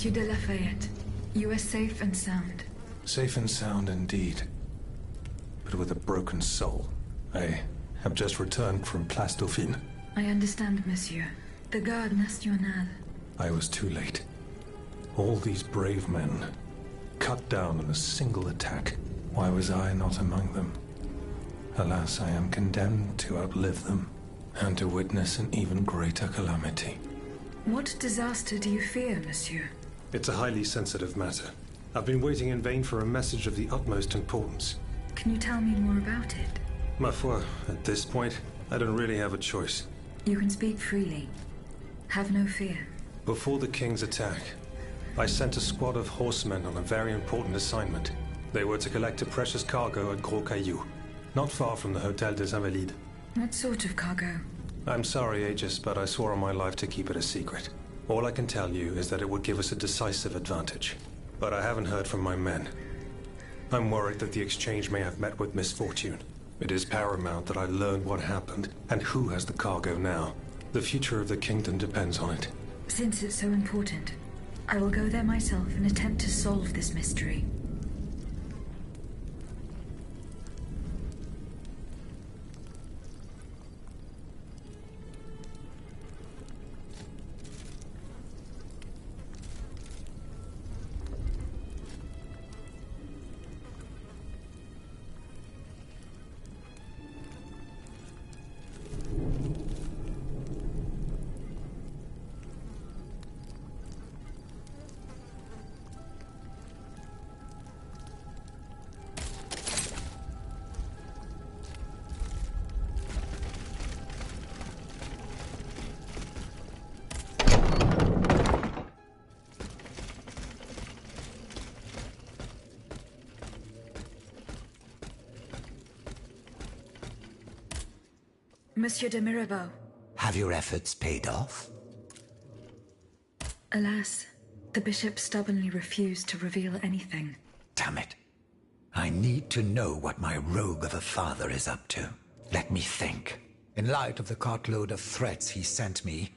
Monsieur de Lafayette, you are safe and sound. Safe and sound indeed. But with a broken soul. I have just returned from Place Dauphine. I understand, monsieur. The Garde Nationale. I was too late. All these brave men, cut down in a single attack. Why was I not among them? Alas, I am condemned to outlive them, and to witness an even greater calamity. What disaster do you fear, monsieur? It's a highly sensitive matter. I've been waiting in vain for a message of the utmost importance. Can you tell me more about it? Ma foi, at this point, I don't really have a choice. You can speak freely. Have no fear. Before the King's attack, I sent a squad of horsemen on a very important assignment. They were to collect a precious cargo at Gros Caillou, not far from the Hôtel des Invalides. What sort of cargo? I'm sorry, Aegis, but I swore on my life to keep it a secret. All I can tell you is that it would give us a decisive advantage. But I haven't heard from my men. I'm worried that the exchange may have met with misfortune. It is paramount that I learn what happened, and who has the cargo now. The future of the kingdom depends on it. Since it's so important, I will go there myself and attempt to solve this mystery. Monsieur de Mirabeau. Have your efforts paid off? Alas, the bishop stubbornly refused to reveal anything. Damn it. I need to know what my rogue of a father is up to. Let me think. In light of the cartload of threats he sent me,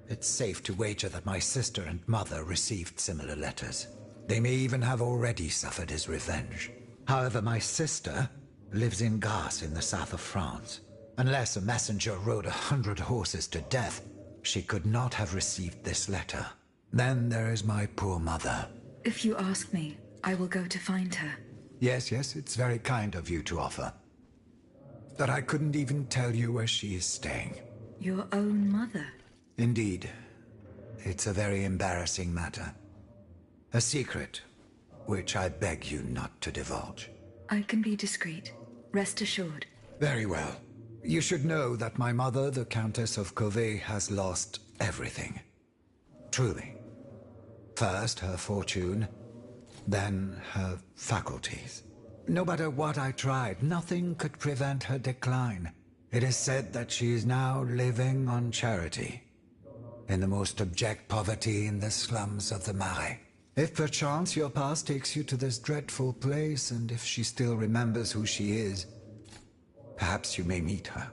it's safe to wager that my sister and mother received similar letters. They may even have already suffered his revenge. However, my sister lives in Grasse in the south of France. Unless a messenger rode 100 horses to death, she could not have received this letter. Then there is my poor mother. If you ask me, I will go to find her. Yes, it's very kind of you to offer. But I couldn't even tell you where she is staying. Your own mother? Indeed. It's a very embarrassing matter. A secret, which I beg you not to divulge. I can be discreet. Rest assured. Very well. You should know that my mother, the Countess of Covey, has lost everything. Truly. First her fortune, then her faculties. No matter what I tried, nothing could prevent her decline. It is said that she is now living on charity, in the most abject poverty in the slums of the Marais. If perchance your past takes you to this dreadful place, and if she still remembers who she is, perhaps you may meet her.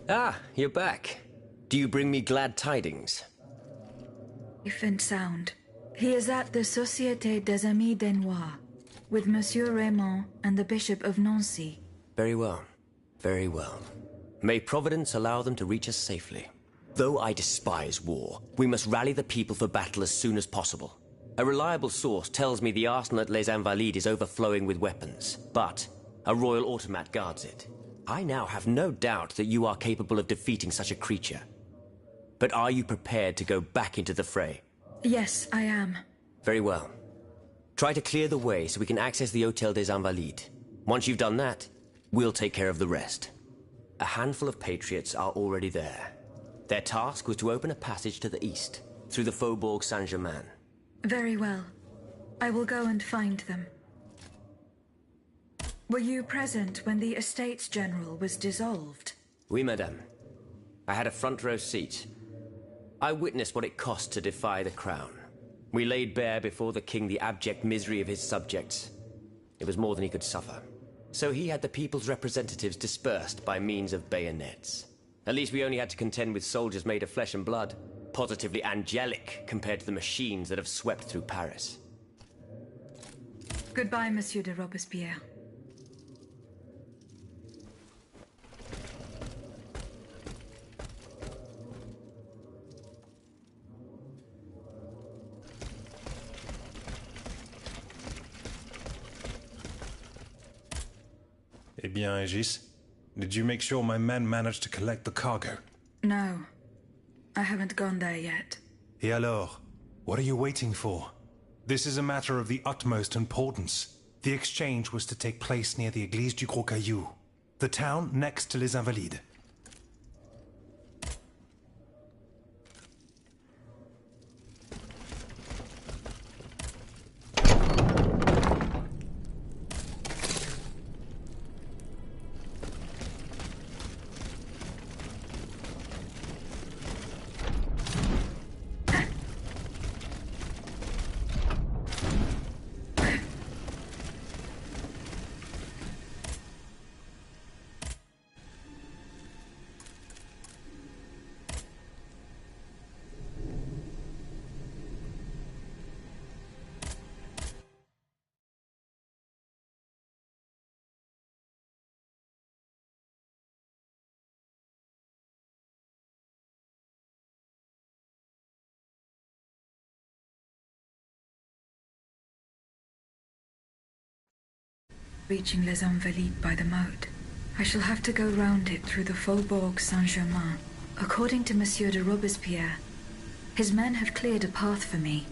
Ah, you're back. Do you bring me glad tidings? Safe and sound. He is at the Société des Amis des Noirs, with Monsieur Raymond and the Bishop of Nancy. Very well. Very well. May Providence allow them to reach us safely. Though I despise war, we must rally the people for battle as soon as possible. A reliable source tells me the arsenal at Les Invalides is overflowing with weapons, but a royal automat guards it. I now have no doubt that you are capable of defeating such a creature. But are you prepared to go back into the fray? Yes, I am. Very well. Try to clear the way so we can access the Hôtel des Invalides. Once you've done that, we'll take care of the rest. A handful of patriots are already there. Their task was to open a passage to the east, through the Faubourg Saint-Germain. Very well. I will go and find them. Were you present when the Estates General was dissolved? Oui, madame. I had a front row seat. I witnessed what it cost to defy the crown. We laid bare before the king the abject misery of his subjects. It was more than he could suffer. So he had the people's representatives dispersed by means of bayonets. At least we only had to contend with soldiers made of flesh and blood. Positively angelic compared to the machines that have swept through Paris. Goodbye, Monsieur de Robespierre. Eh bien, Aegis, did you make sure my men managed to collect the cargo? No. I haven't gone there yet. Et alors? What are you waiting for? This is a matter of the utmost importance. The exchange was to take place near the Église du Gros Caillou, the town next to Les Invalides. Reaching Les Invalides by the moat. I shall have to go round it through the Faubourg Saint-Germain. According to Monsieur de Robespierre, his men have cleared a path for me.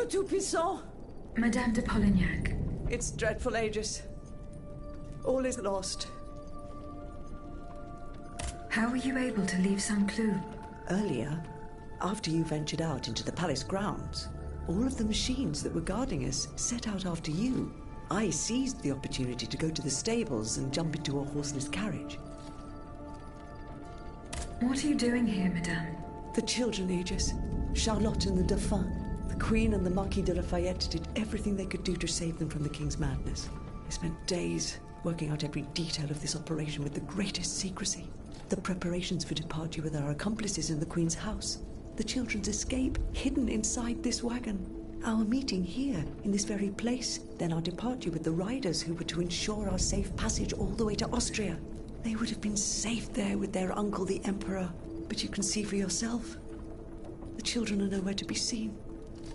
Dieu Tout-Puissant! Madame de Polignac. It's dreadful, Aegis. All is lost. How were you able to leave Saint Cloud? Earlier, after you ventured out into the palace grounds, all of the machines that were guarding us set out after you. I seized the opportunity to go to the stables and jump into a horseless carriage. What are you doing here, Madame? The children, Aegis. Charlotte and the Dauphin. The Queen and the Marquis de Lafayette did everything they could do to save them from the King's madness. I spent days working out every detail of this operation with the greatest secrecy. The preparations for departure with our accomplices in the Queen's house. The children's escape, hidden inside this wagon. Our meeting here, in this very place. Then our departure with the riders who were to ensure our safe passage all the way to Austria. They would have been safe there with their uncle, the Emperor. But you can see for yourself. The children are nowhere to be seen.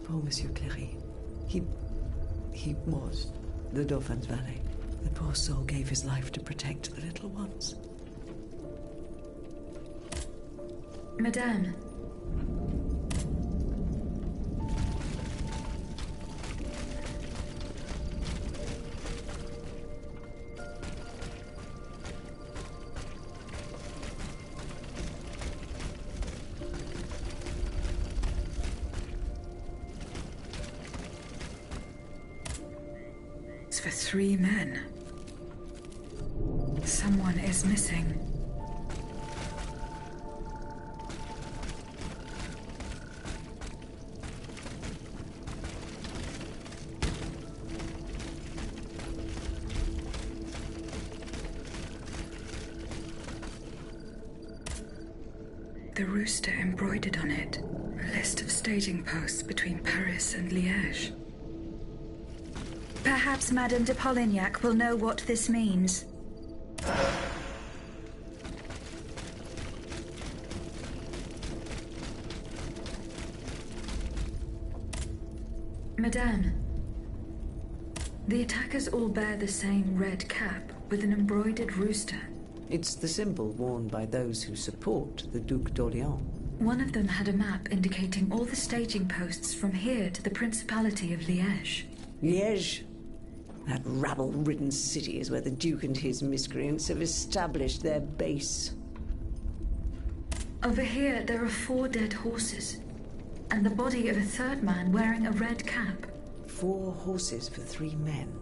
Poor Monsieur Cléry. He was the Dauphin's valet. The poor soul gave his life to protect the little ones. Madame. It's for 3 men. Someone is missing. The rooster embroidered on it, a list of staging posts between Paris and Liège. Perhaps Madame de Polignac will know what this means. Madame, the attackers all bear the same red cap with an embroidered rooster. It's the symbol worn by those who support the Duc d'Orléans. One of them had a map indicating all the staging posts from here to the Principality of Liège. Liège? That rabble-ridden city is where the Duke and his miscreants have established their base. Over here, there are 4 dead horses, and the body of a 3rd man wearing a red cap. 4 horses for 3 men.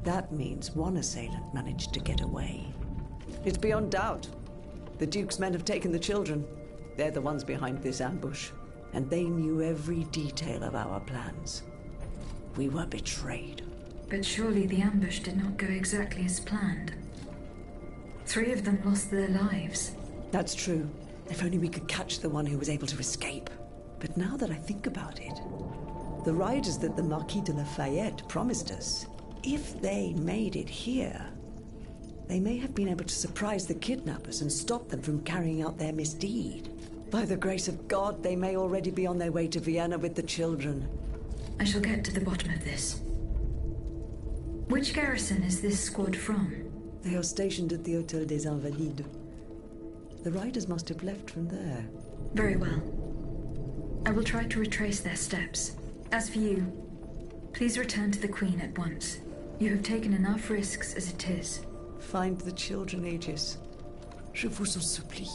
That means one assailant managed to get away. It's beyond doubt. The Duke's men have taken the children. They're the ones behind this ambush, and they knew every detail of our plans. We were betrayed. But surely the ambush did not go exactly as planned. 3 of them lost their lives. That's true. If only we could catch the one who was able to escape. But now that I think about it, the riders that the Marquis de Lafayette promised us, if they made it here, they may have been able to surprise the kidnappers and stop them from carrying out their misdeed. By the grace of God, they may already be on their way to Vienna with the children. I shall get to the bottom of this. Which garrison is this squad from? They are stationed at the Hôtel des Invalides. The riders must have left from there. Very well. I will try to retrace their steps. As for you, please return to the Queen at once. You have taken enough risks as it is. Find the children, Aegis. Je vous en supplie.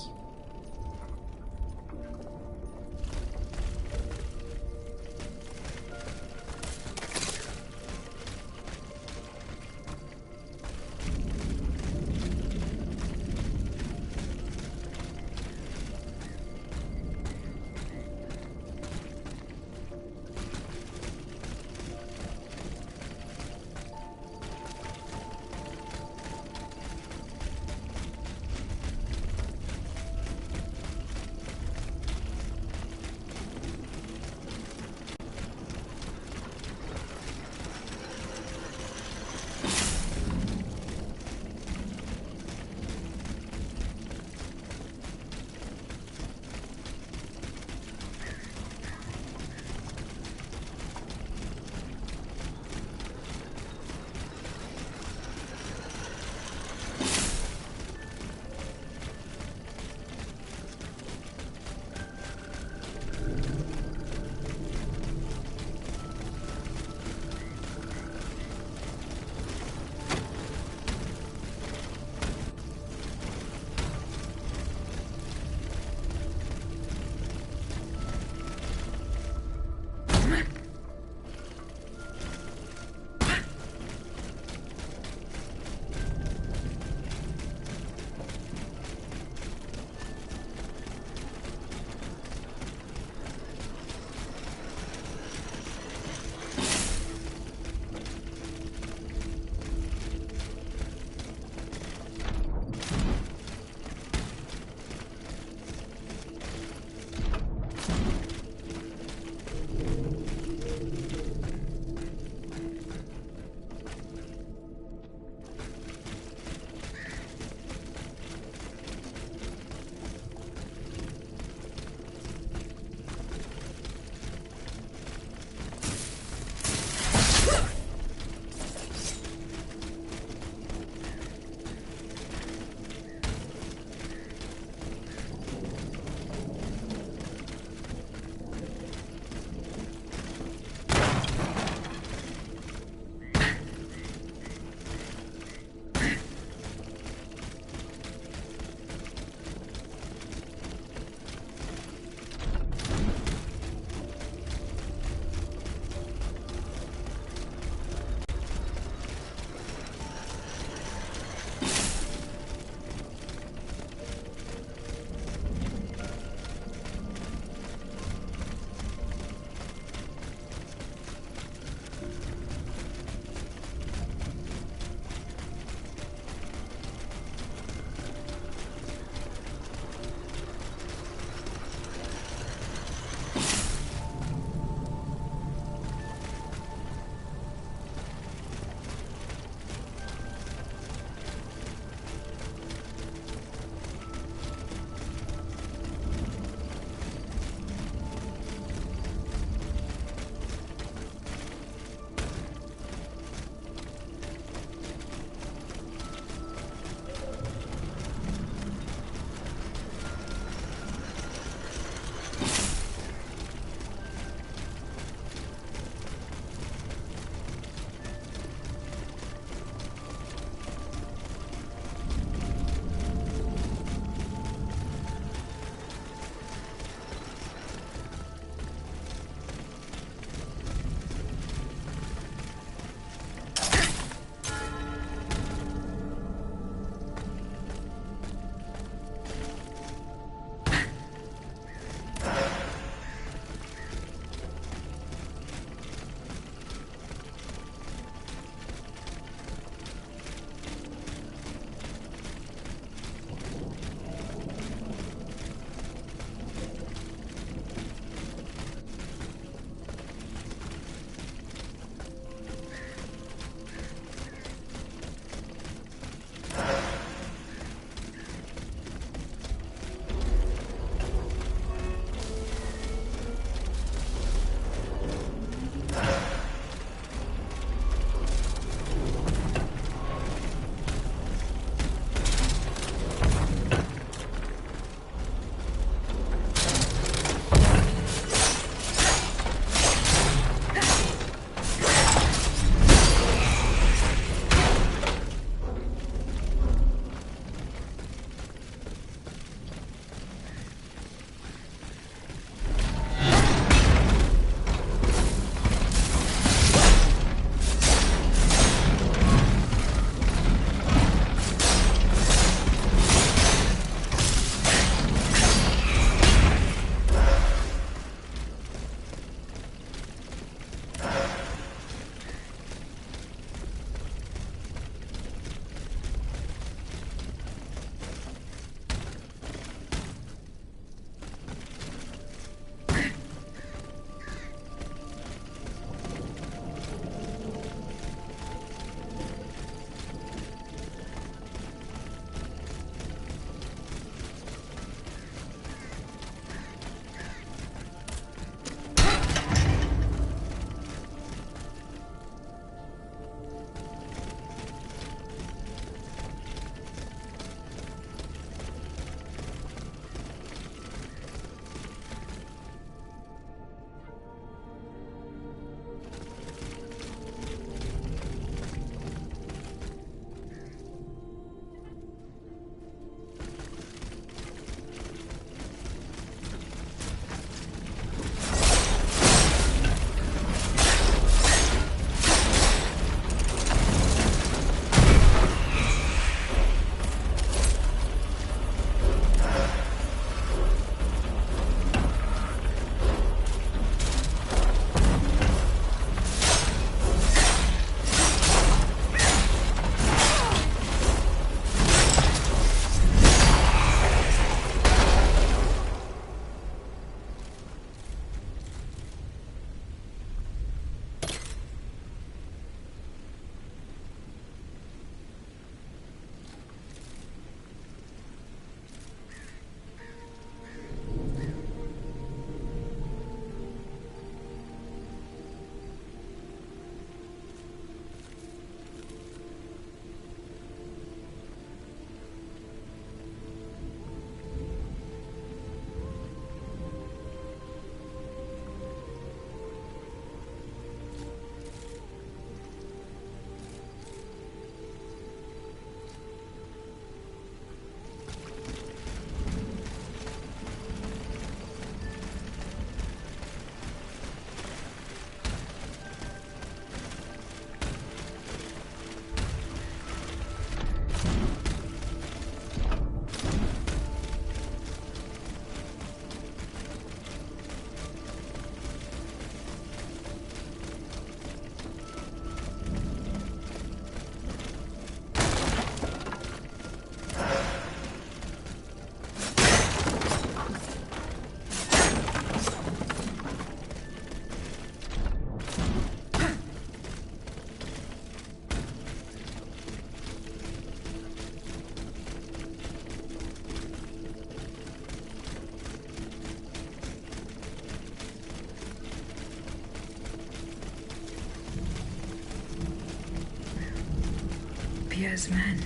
Pierre's men.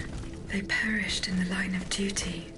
They perished in the line of duty.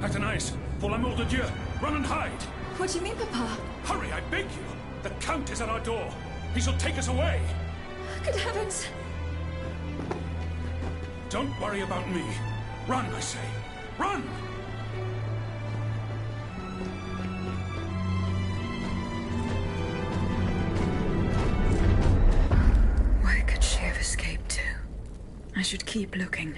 Athénaïs, pour l'amour de Dieu, run and hide! What do you mean, Papa? Hurry, I beg you! The Count is at our door. He shall take us away. Good heavens! Don't worry about me. Run, I say. Run! Where could she have escaped to? I should keep looking.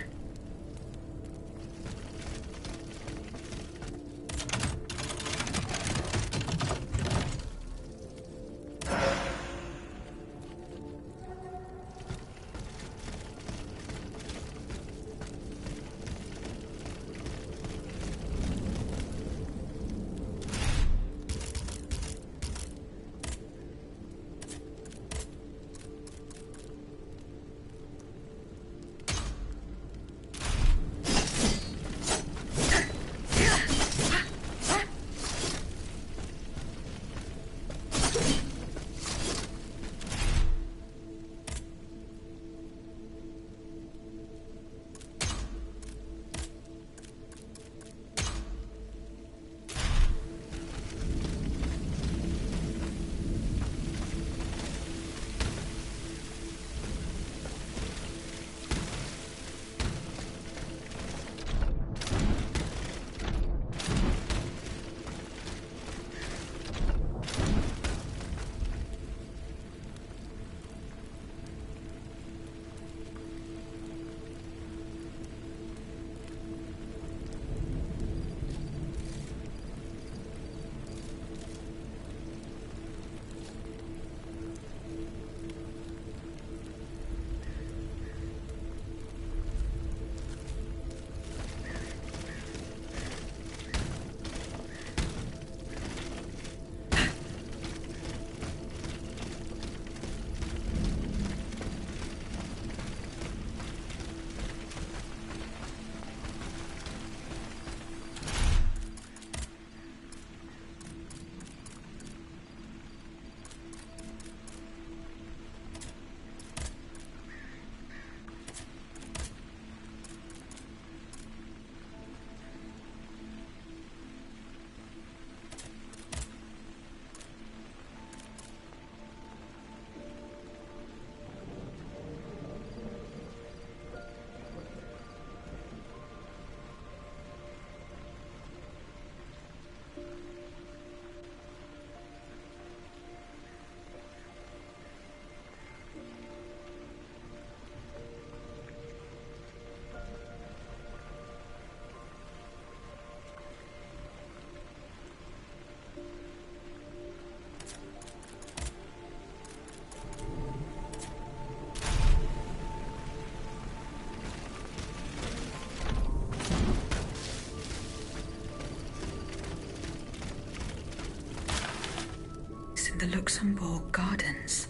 the Luxembourg Gardens.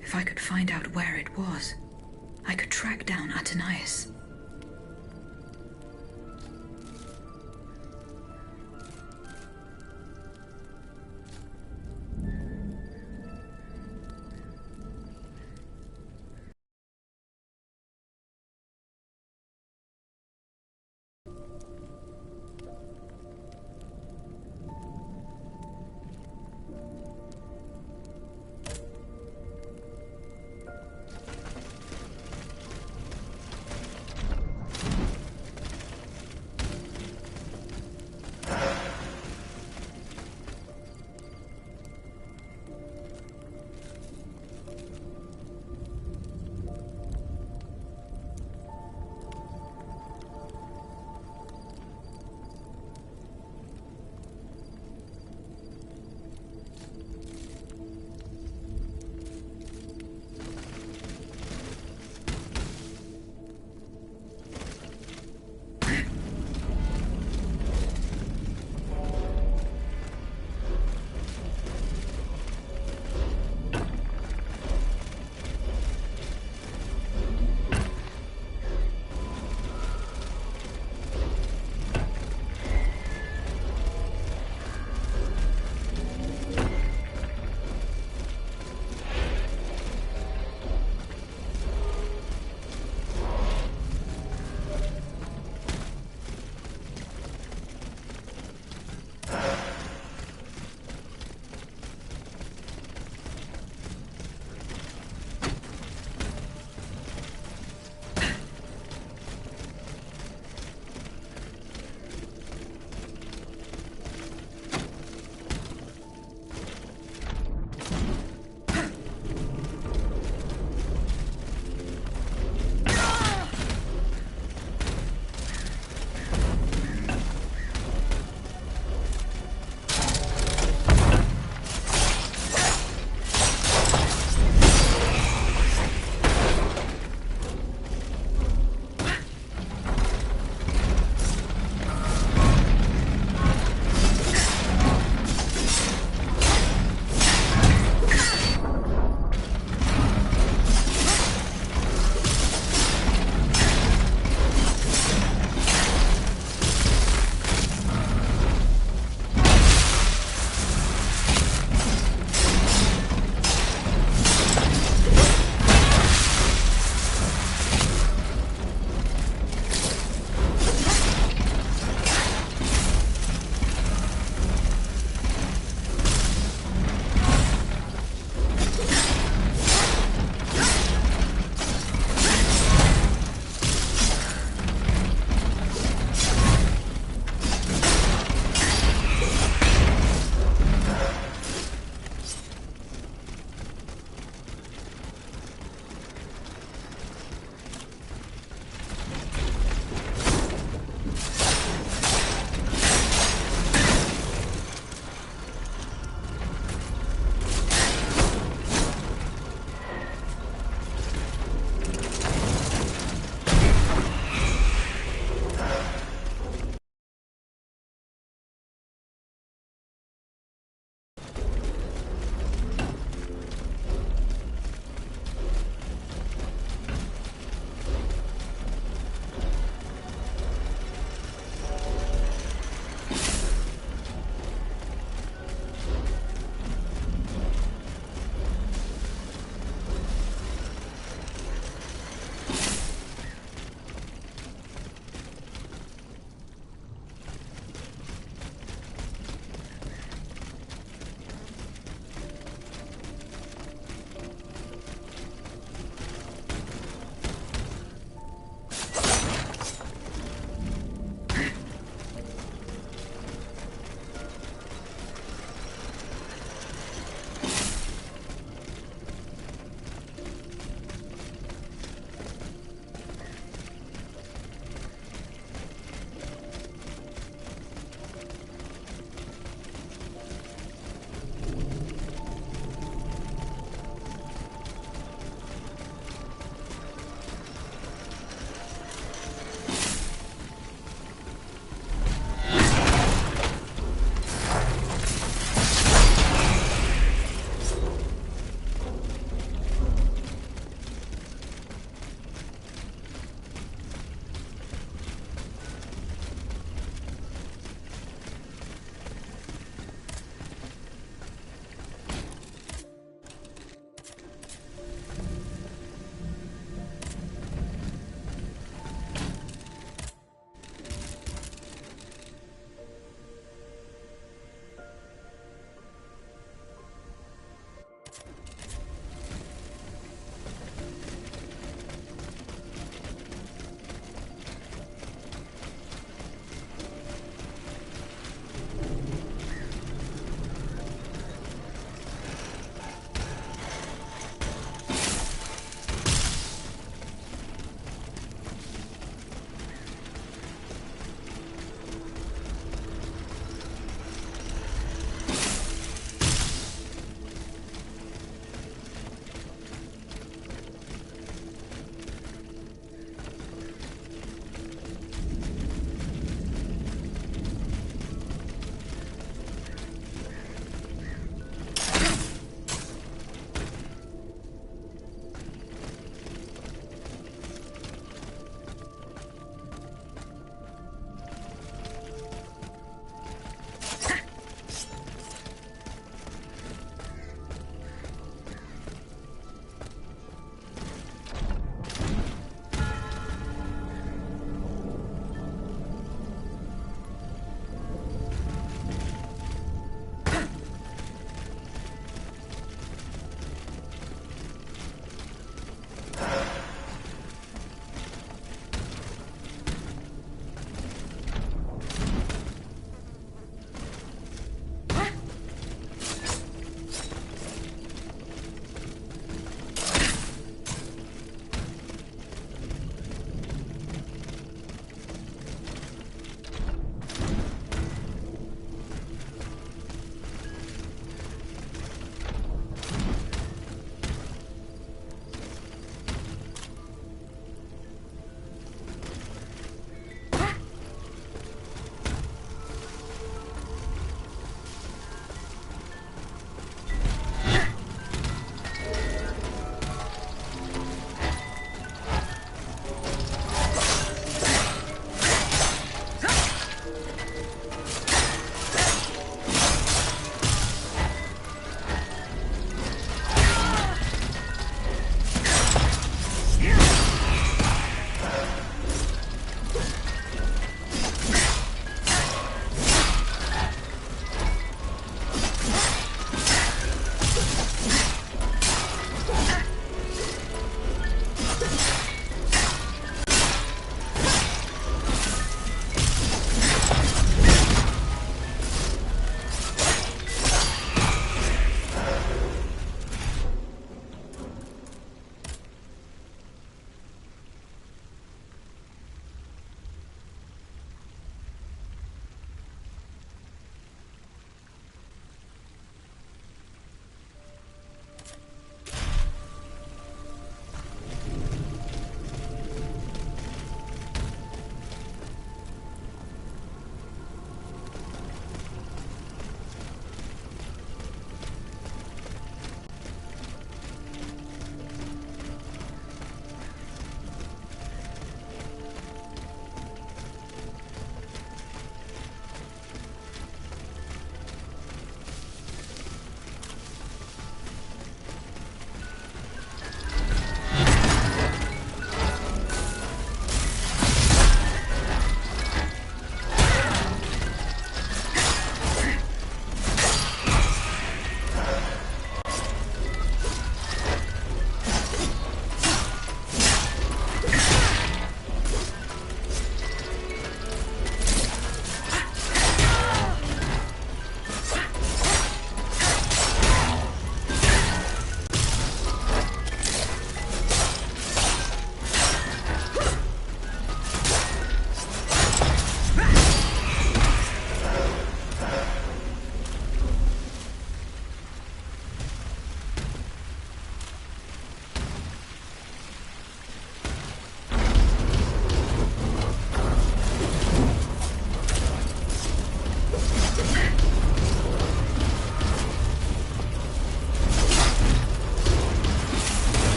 If I could find out where it was, I could track down Athenais.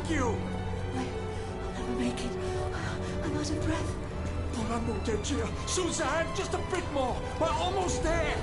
you! I'll never make it. I'm out of breath. Pour amour de Dieu! Suzanne, just a bit more! We're almost there!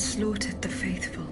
slaughtered the faithful.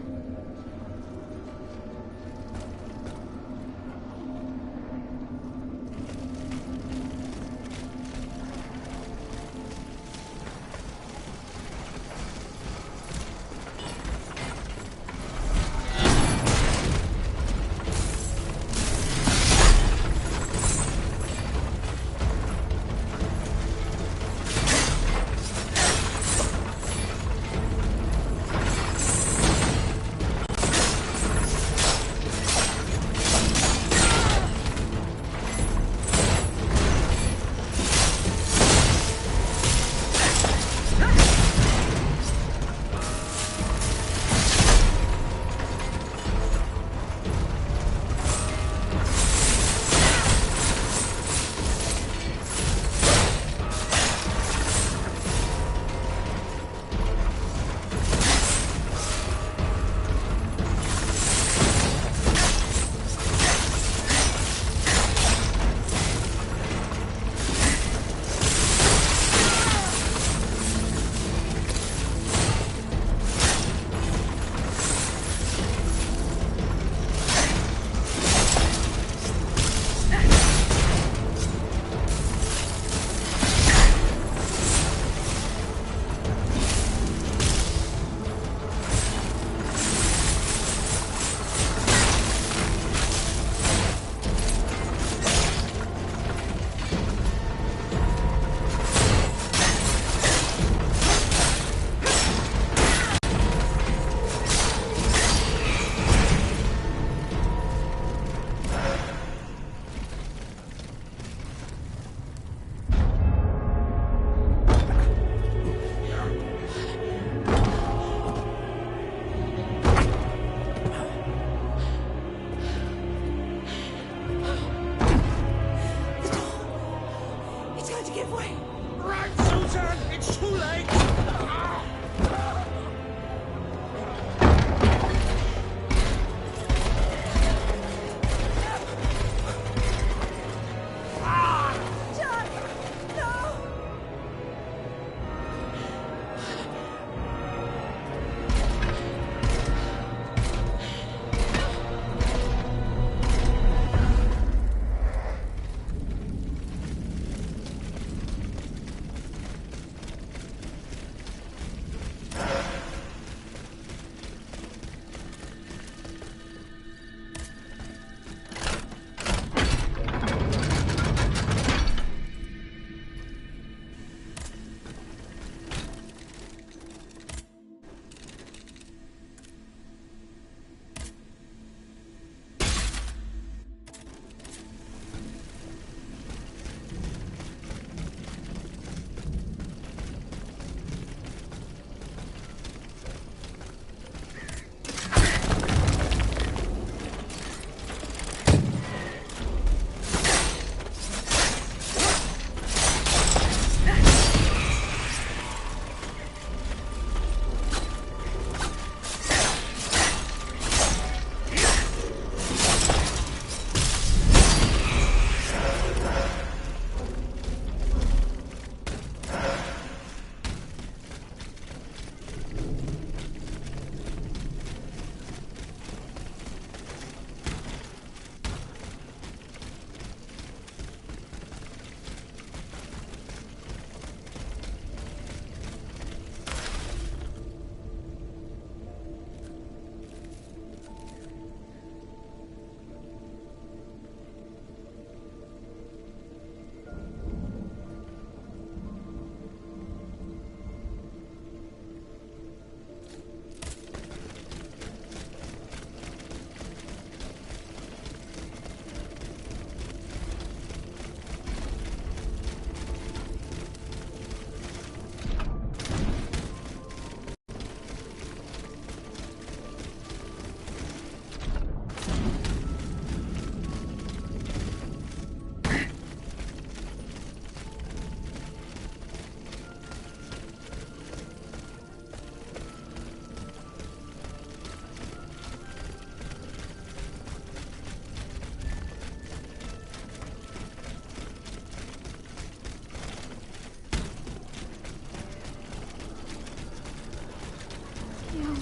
No.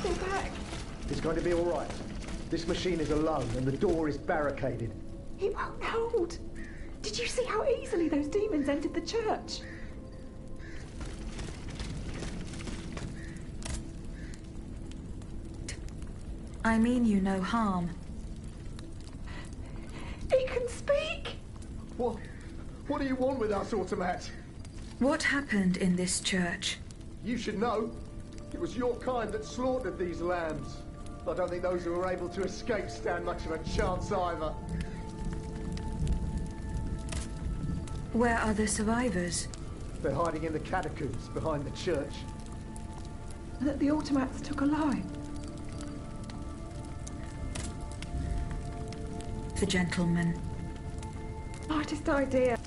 Go back. It's going to be all right. This machine is alone and the door is barricaded. It won't hold. Did you see how easily those demons entered the church? I mean you no harm. It can speak! What do you want with us, Automat? What happened in this church? You should know. It was your kind that slaughtered these lambs. I don't think those who were able to escape stand much of a chance either. Where are the survivors? They're hiding in the catacombs behind the church. That the automats took alive. The gentleman. Smartest idea.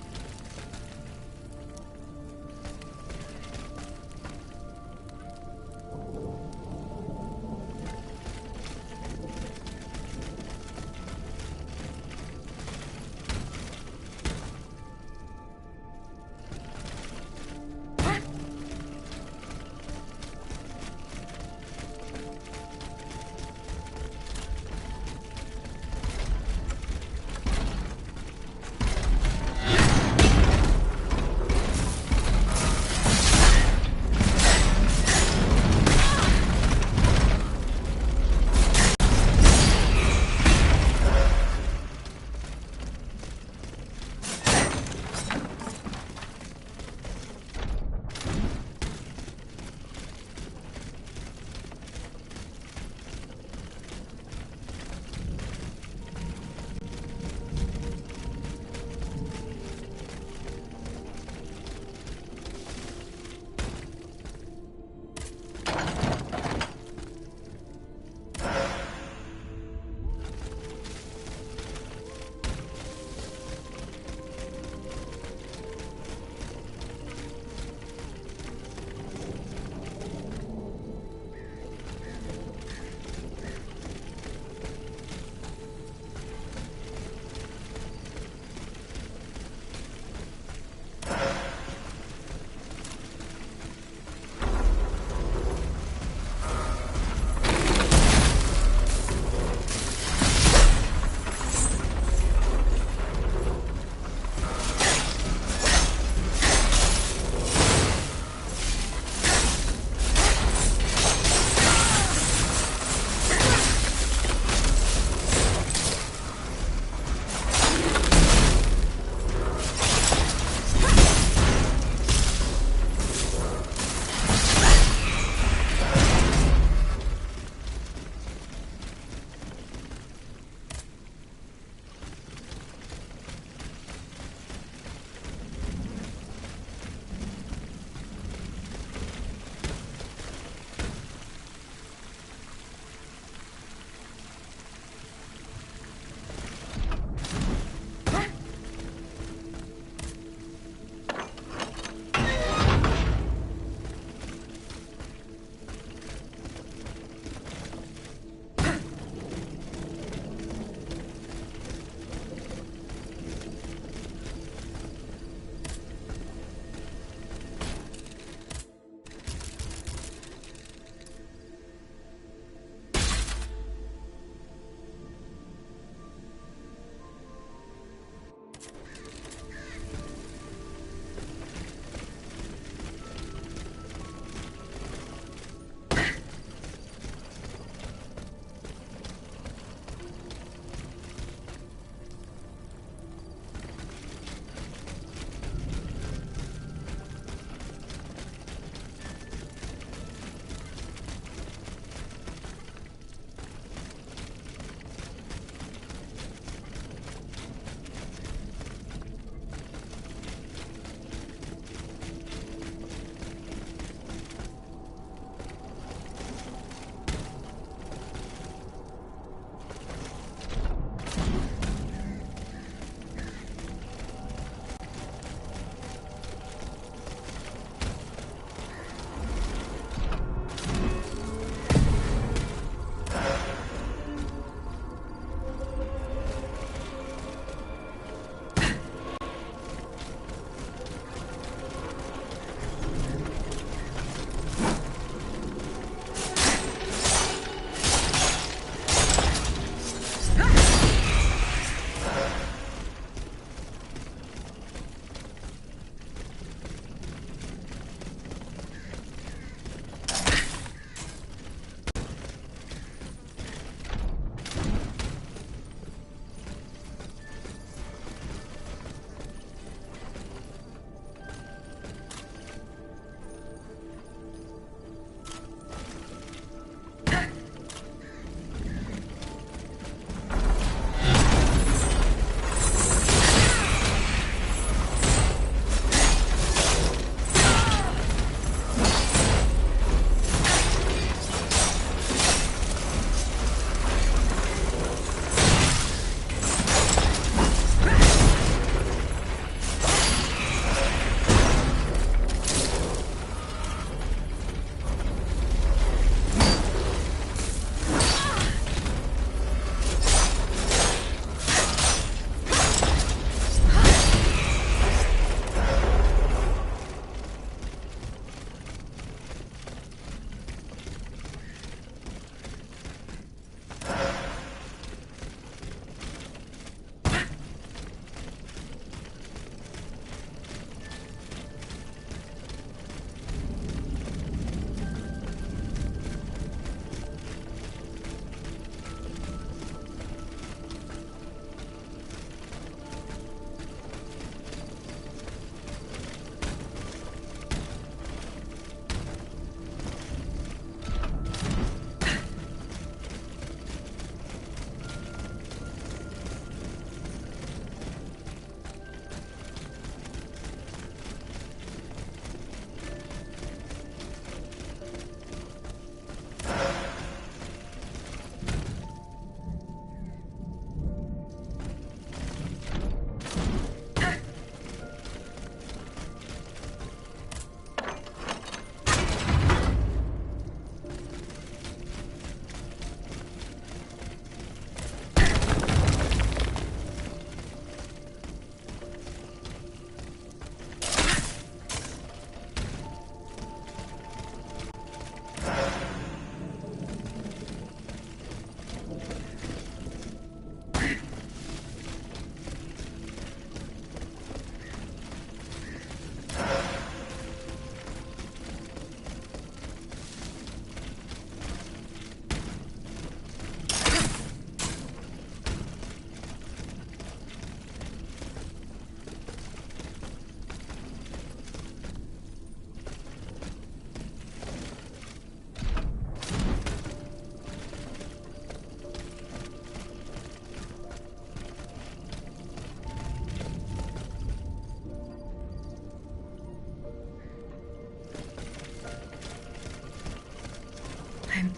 I'm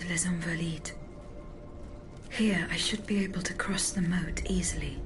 Les Invalides. Here, I should be able to cross the moat easily.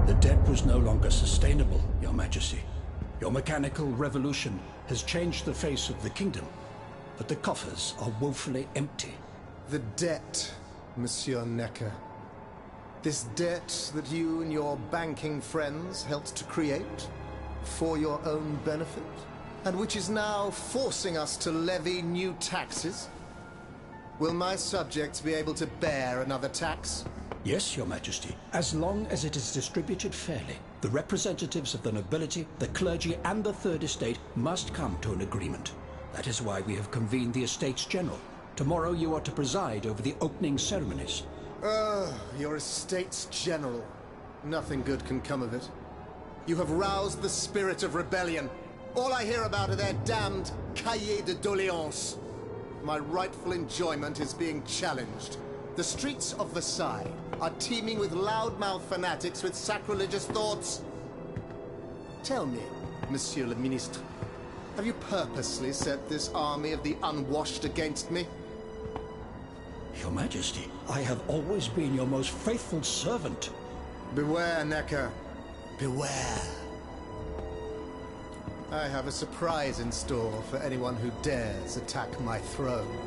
The debt was no longer sustainable, Your Majesty. Your mechanical revolution has changed the face of the kingdom, but the coffers are woefully empty. The debt, Monsieur Necker. This debt that you and your banking friends helped to create for your own benefit, and which is now forcing us to levy new taxes. Will my subjects be able to bear another tax? Yes, Your Majesty, as long as it is distributed fairly. The representatives of the nobility, the clergy, and the Third Estate must come to an agreement. That is why we have convened the Estates General. Tomorrow you are to preside over the opening ceremonies. Your Estates General. Nothing good can come of it. You have roused the spirit of rebellion. All I hear about are their damned cahiers de doléances. My rightful enjoyment is being challenged. The streets of Versailles are teeming with loudmouth fanatics with sacrilegious thoughts. Tell me, Monsieur le Ministre, have you purposely set this army of the unwashed against me? Your Majesty, I have always been your most faithful servant. Beware, Necker. Beware. I have a surprise in store for anyone who dares attack my throne.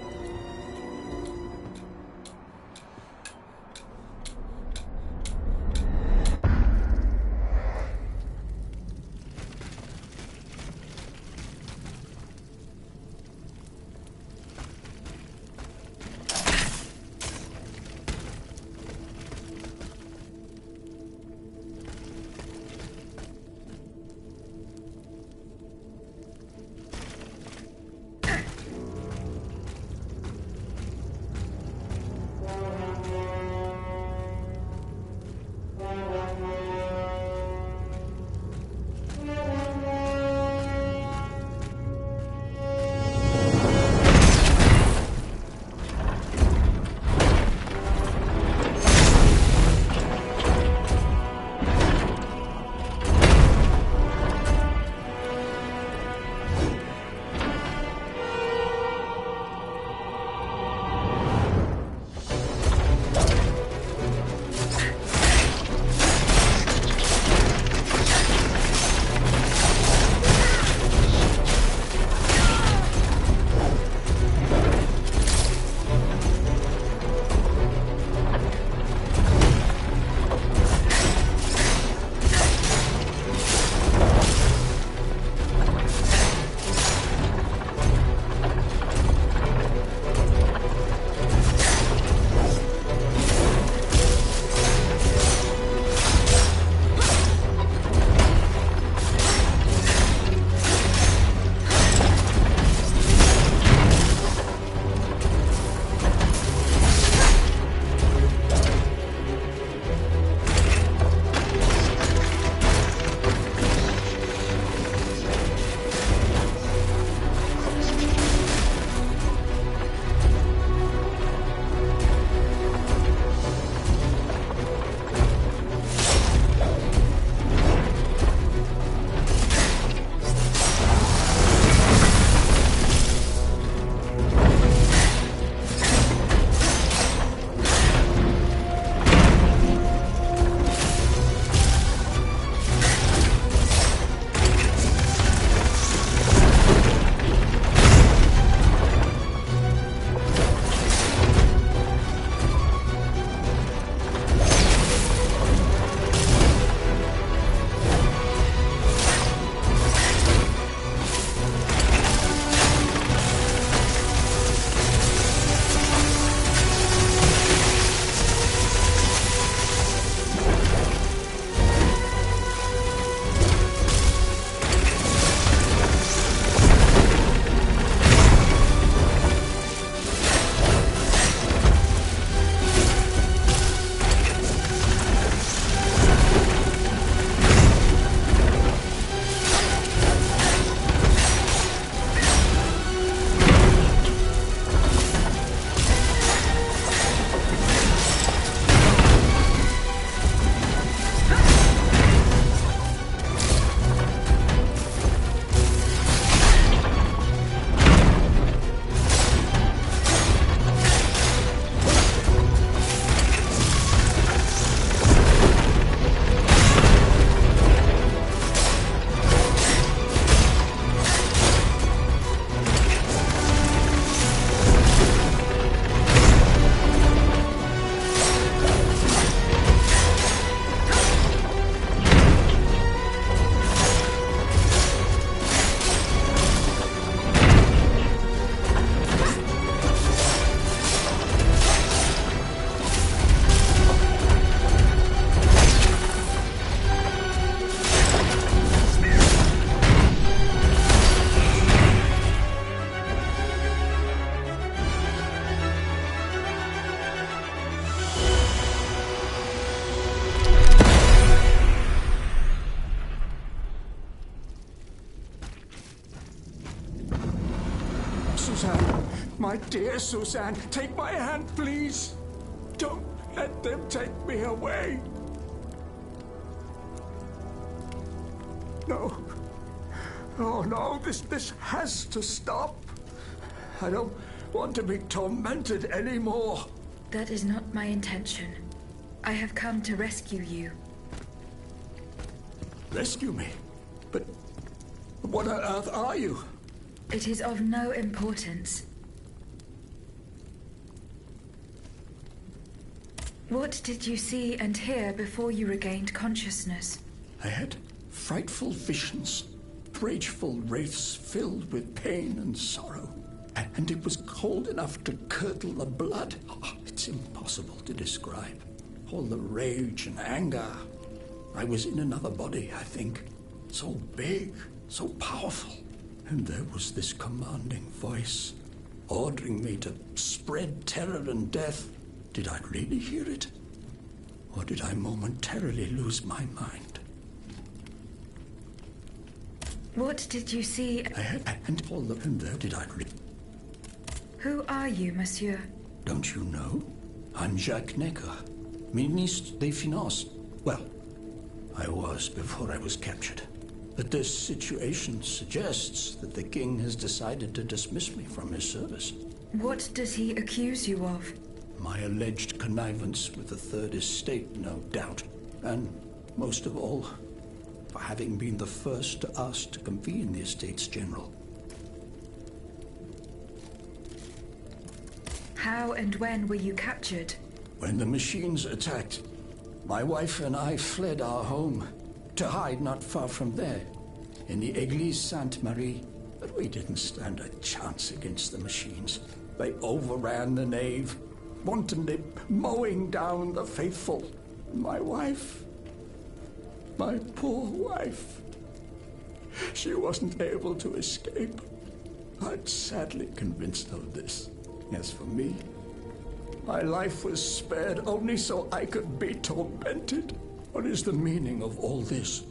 My dear Suzanne, take my hand, please. Don't let them take me away. No. Oh, no, this has to stop. I don't want to be tormented anymore. That is not my intention. I have come to rescue you. Rescue me? But what on earth are you? It is of no importance. What did you see and hear before you regained consciousness? I had frightful visions, rageful wraiths filled with pain and sorrow. And it was cold enough to curdle the blood. Oh, it's impossible to describe. All the rage and anger. I was in another body, I think. So big, so powerful. And there was this commanding voice, ordering me to spread terror and death. Did I really hear it? Or did I momentarily lose my mind? What did you see? And all the... And there did I... Who are you, monsieur? Don't you know? I'm Jacques Necker, Ministre des Finances. Well, I was before I was captured. But this situation suggests that the king has decided to dismiss me from his service. What does he accuse you of? My alleged connivance with the Third Estate, no doubt. And, most of all, for having been the first to ask to convene the Estates General. How and when were you captured? When the machines attacked, my wife and I fled our home to hide not far from there, in the Église Sainte-Marie. But we didn't stand a chance against the machines. They overran the nave, wantonly mowing down the faithful. My wife, my poor wife, she wasn't able to escape. I'm sadly convinced of this. As for me, my life was spared only so I could be tormented. What is the meaning of all this?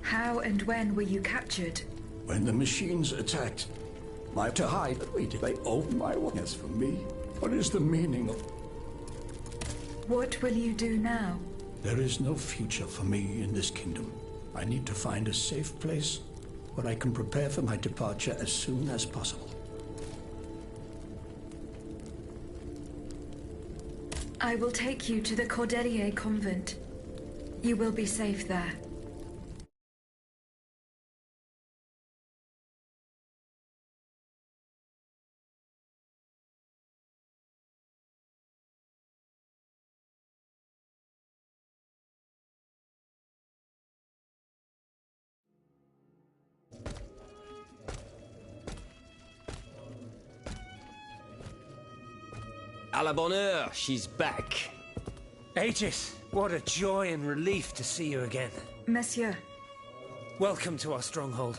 How and when were you captured? When the machines attacked, to hide, they opened my way. As for me, what is the meaning of... What will you do now? There is no future for me in this kingdom. I need to find a safe place where I can prepare for my departure as soon as possible. I will take you to the Cordelier convent. You will be safe there. À la bonne heure, she's back. Aegis, what a joy and relief to see you again. Monsieur. Welcome to our stronghold.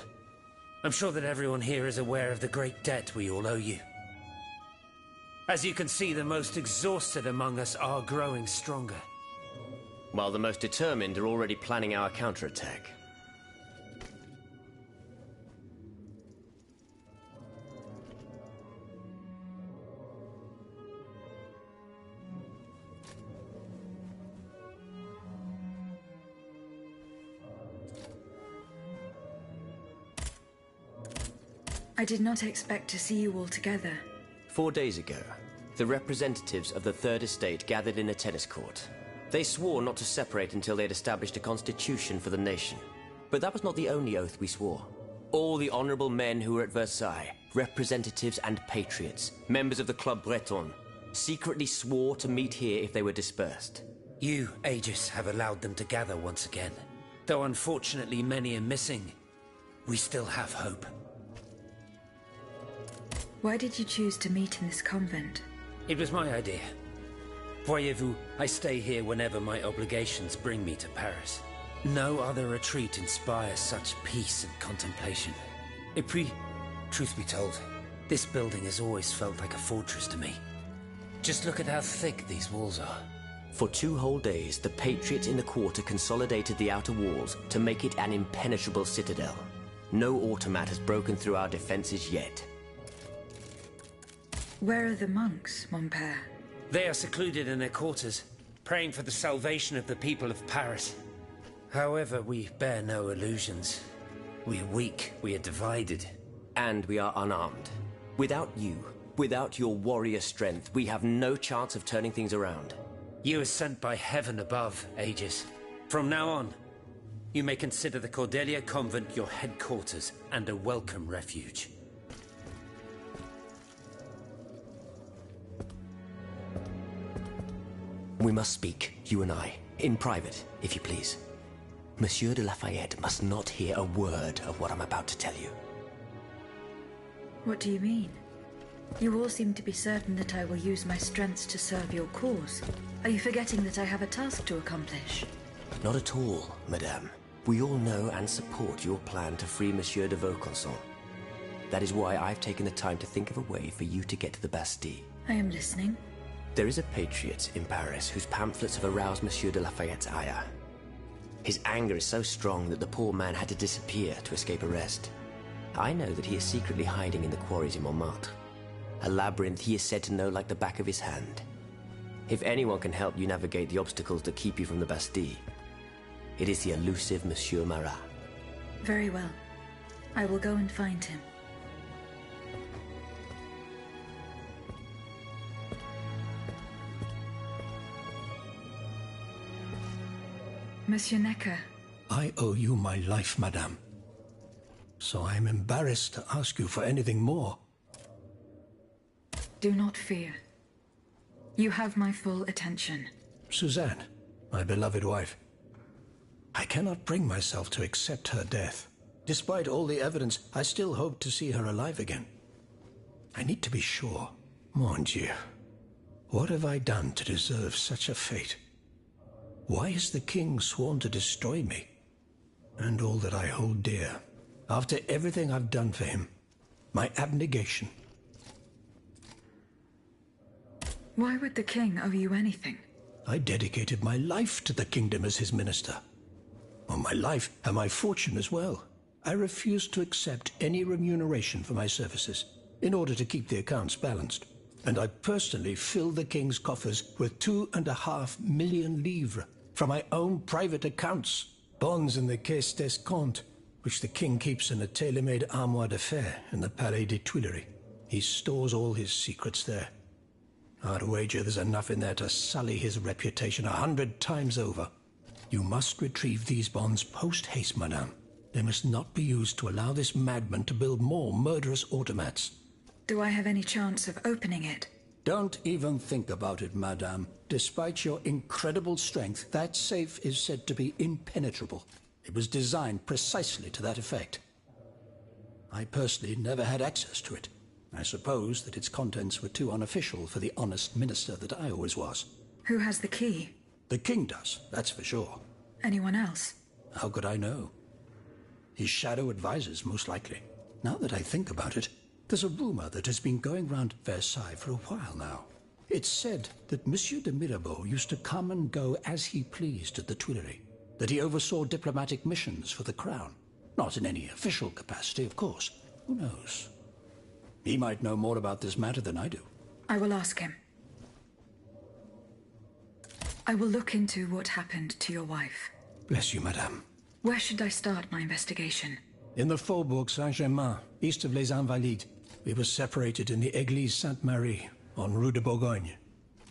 I'm sure that everyone here is aware of the great debt we all owe you. As you can see, the most exhausted among us are growing stronger. While the most determined are already planning our counterattack. I did not expect to see you all together. 4 days ago, the representatives of the Third Estate gathered in a tennis court. They swore not to separate until they had established a constitution for the nation. But that was not the only oath we swore. All the honorable men who were at Versailles, representatives and patriots, members of the Club Breton, secretly swore to meet here if they were dispersed. You, Aegis, have allowed them to gather once again. Though unfortunately many are missing, we still have hope. Why did you choose to meet in this convent? It was my idea. Voyez-vous, I stay here whenever my obligations bring me to Paris. No other retreat inspires such peace and contemplation. Et puis, truth be told, this building has always felt like a fortress to me. Just look at how thick these walls are. For 2 whole days, the patriots in the quarter consolidated the outer walls to make it an impenetrable citadel. No automat has broken through our defenses yet. Where are the monks, mon père? They are secluded in their quarters, praying for the salvation of the people of Paris. However, we bear no illusions. We are weak, we are divided. And we are unarmed. Without you, without your warrior strength, we have no chance of turning things around. You are sent by heaven above, Aegis. From now on, you may consider the Cordelia Convent your headquarters and a welcome refuge. We must speak, you and I, in private, if you please. Monsieur de Lafayette must not hear a word of what I'm about to tell you. What do you mean? You all seem to be certain that I will use my strengths to serve your cause. Are you forgetting that I have a task to accomplish? Not at all, madame. We all know and support your plan to free Monsieur de Vaucanson. That is why I've taken the time to think of a way for you to get to the Bastille. I am listening. There is a patriot in Paris whose pamphlets have aroused Monsieur de Lafayette's ire. His anger is so strong that the poor man had to disappear to escape arrest. I know that he is secretly hiding in the quarries in Montmartre. A labyrinth he is said to know like the back of his hand. If anyone can help you navigate the obstacles that keep you from the Bastille, it is the elusive Monsieur Marat. Very well. I will go and find him. Monsieur Necker. I owe you my life, madame. So I am embarrassed to ask you for anything more. Do not fear. You have my full attention. Suzanne, my beloved wife. I cannot bring myself to accept her death. Despite all the evidence, I still hope to see her alive again. I need to be sure. Mon Dieu. What have I done to deserve such a fate? Why has the king sworn to destroy me? And all that I hold dear. After everything I've done for him. My abnegation. Why would the king owe you anything? I dedicated my life to the kingdom as his minister. Well, my life and my fortune as well. I refused to accept any remuneration for my services in order to keep the accounts balanced. And I personally filled the king's coffers with 2.5 million livres from my own private accounts. Bonds in the Caisse d'Escompte, which the king keeps in a tailor-made armoire de fer in the Palais des Tuileries. He stores all his secrets there. I'd wager there's enough in there to sully his reputation 100 times over. You must retrieve these bonds post-haste, madame. They must not be used to allow this madman to build more murderous automats. Do I have any chance of opening it? Don't even think about it, madame. Despite your incredible strength, that safe is said to be impenetrable. It was designed precisely to that effect. I personally never had access to it. I suppose that its contents were too unofficial for the honest minister that I always was. Who has the key? The king does, that's for sure. Anyone else? How could I know? His shadow advisors, most likely. Now that I think about it, there's a rumor that has been going round Versailles for a while now. It's said that Monsieur de Mirabeau used to come and go as he pleased at the Tuileries, that he oversaw diplomatic missions for the crown. Not in any official capacity, of course. Who knows? He might know more about this matter than I do. I will ask him. I will look into what happened to your wife. Bless you, madame. Where should I start my investigation? In the Faubourg Saint-Germain, east of Les Invalides. We were separated in the Église Sainte-Marie, on Rue de Bourgogne.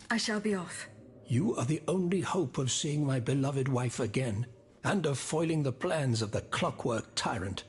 I shall be off. You are the only hope of seeing my beloved wife again, and of foiling the plans of the clockwork tyrant.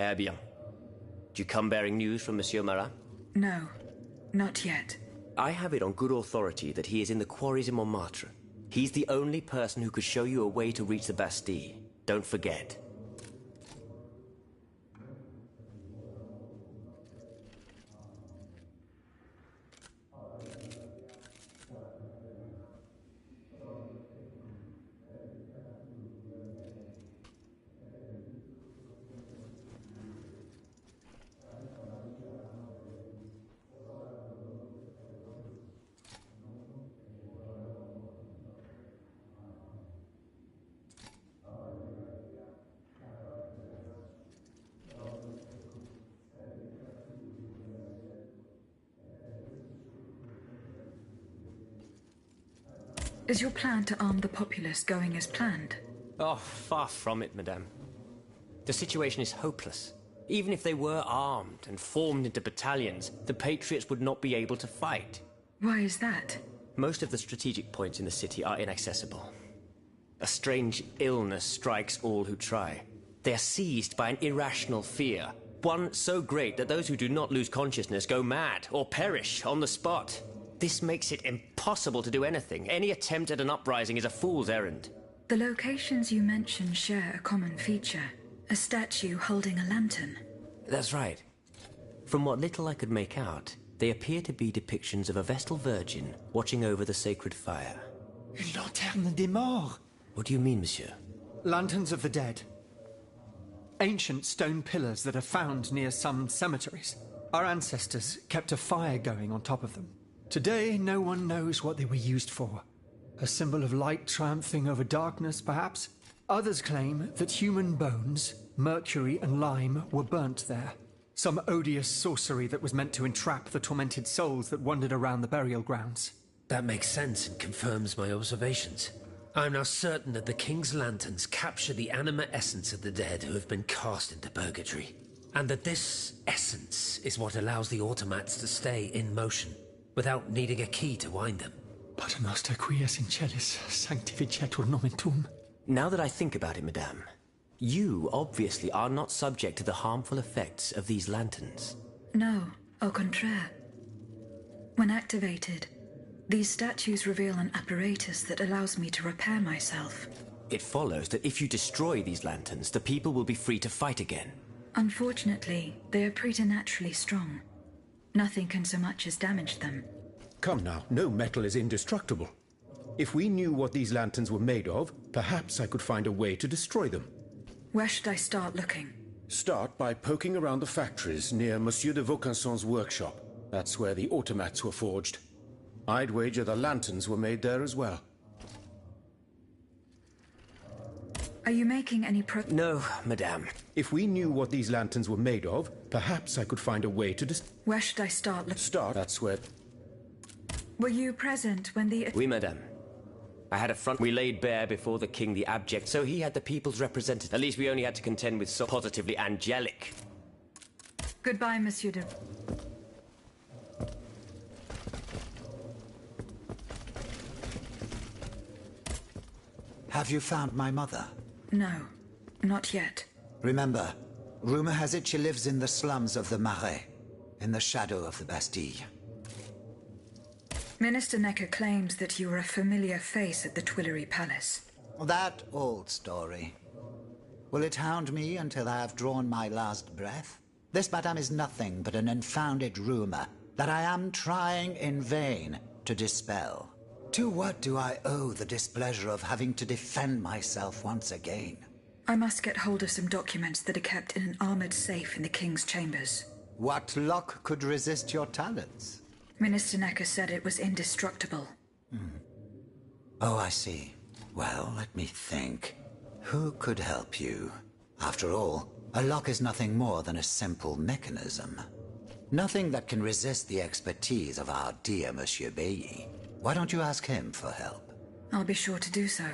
Eh bien. Do you come bearing news from Monsieur Marat? No, not yet. I have it on good authority that he is in the quarries in Montmartre. He's the only person who could show you a way to reach the Bastille. Don't forget. Is your plan to arm the populace going as planned? Oh, far from it, madame. The situation is hopeless. Even if they were armed and formed into battalions, the Patriots would not be able to fight. Why is that? Most of the strategic points in the city are inaccessible. A strange illness strikes all who try. They are seized by an irrational fear, one so great that those who do not lose consciousness go mad or perish on the spot. This makes it impossible to do anything. Any attempt at an uprising is a fool's errand. The locations you mentioned share a common feature. A statue holding a lantern. That's right. From what little I could make out, they appear to be depictions of a Vestal Virgin watching over the sacred fire. Une lanterne des morts. What do you mean, monsieur? Lanterns of the dead. Ancient stone pillars that are found near some cemeteries. Our ancestors kept a fire going on top of them. Today, no one knows what they were used for. A symbol of light triumphing over darkness, perhaps? Others claim that human bones, mercury and lime, were burnt there. Some odious sorcery that was meant to entrap the tormented souls that wandered around the burial grounds. That makes sense and confirms my observations. I'm now certain that the King's lanterns capture the anima essence of the dead who have been cast into purgatory. And that this essence is what allows the automats to stay in motion, without needing a key to wind them. Pater noster qui es in celis, sanctificetur nomen tuum. Now that I think about it, madame, you obviously are not subject to the harmful effects of these lanterns. No, au contraire. When activated, these statues reveal an apparatus that allows me to repair myself. It follows that if you destroy these lanterns, the people will be free to fight again. Unfortunately, they are preternaturally strong. Nothing can so much as damage them. Come now, no metal is indestructible. If we knew what these lanterns were made of, perhaps I could find a way to destroy them. Where should I start looking? Start by poking around the factories near Monsieur de Vaucanson's workshop. That's where the automats were forged. I'd wager the lanterns were made there as well. Are you making any No, madame. If we knew what these lanterns were made of, perhaps I could find a way to Where should I start Start, that's where... Were you present when the... Oui, madame. I had a front we laid bare before the king the abject, so he had the people's representative. At least we only had to contend with so positively angelic. Goodbye, Monsieur de... Have you found my mother? No, not yet. Remember, rumor has it she lives in the slums of the Marais, in the shadow of the Bastille. Minister Necker claims that you were a familiar face at the Tuileries Palace. That old story. Will it hound me until I have drawn my last breath? This, madame, is nothing but an unfounded rumor that I am trying in vain to dispel. To what do I owe the displeasure of having to defend myself once again? I must get hold of some documents that are kept in an armored safe in the King's chambers. What lock could resist your talents? Minister Necker said it was indestructible. Oh, I see. Well, let me think. Who could help you? After all, a lock is nothing more than a simple mechanism. Nothing that can resist the expertise of our dear Monsieur Bailly. Why don't you ask him for help? I'll be sure to do so.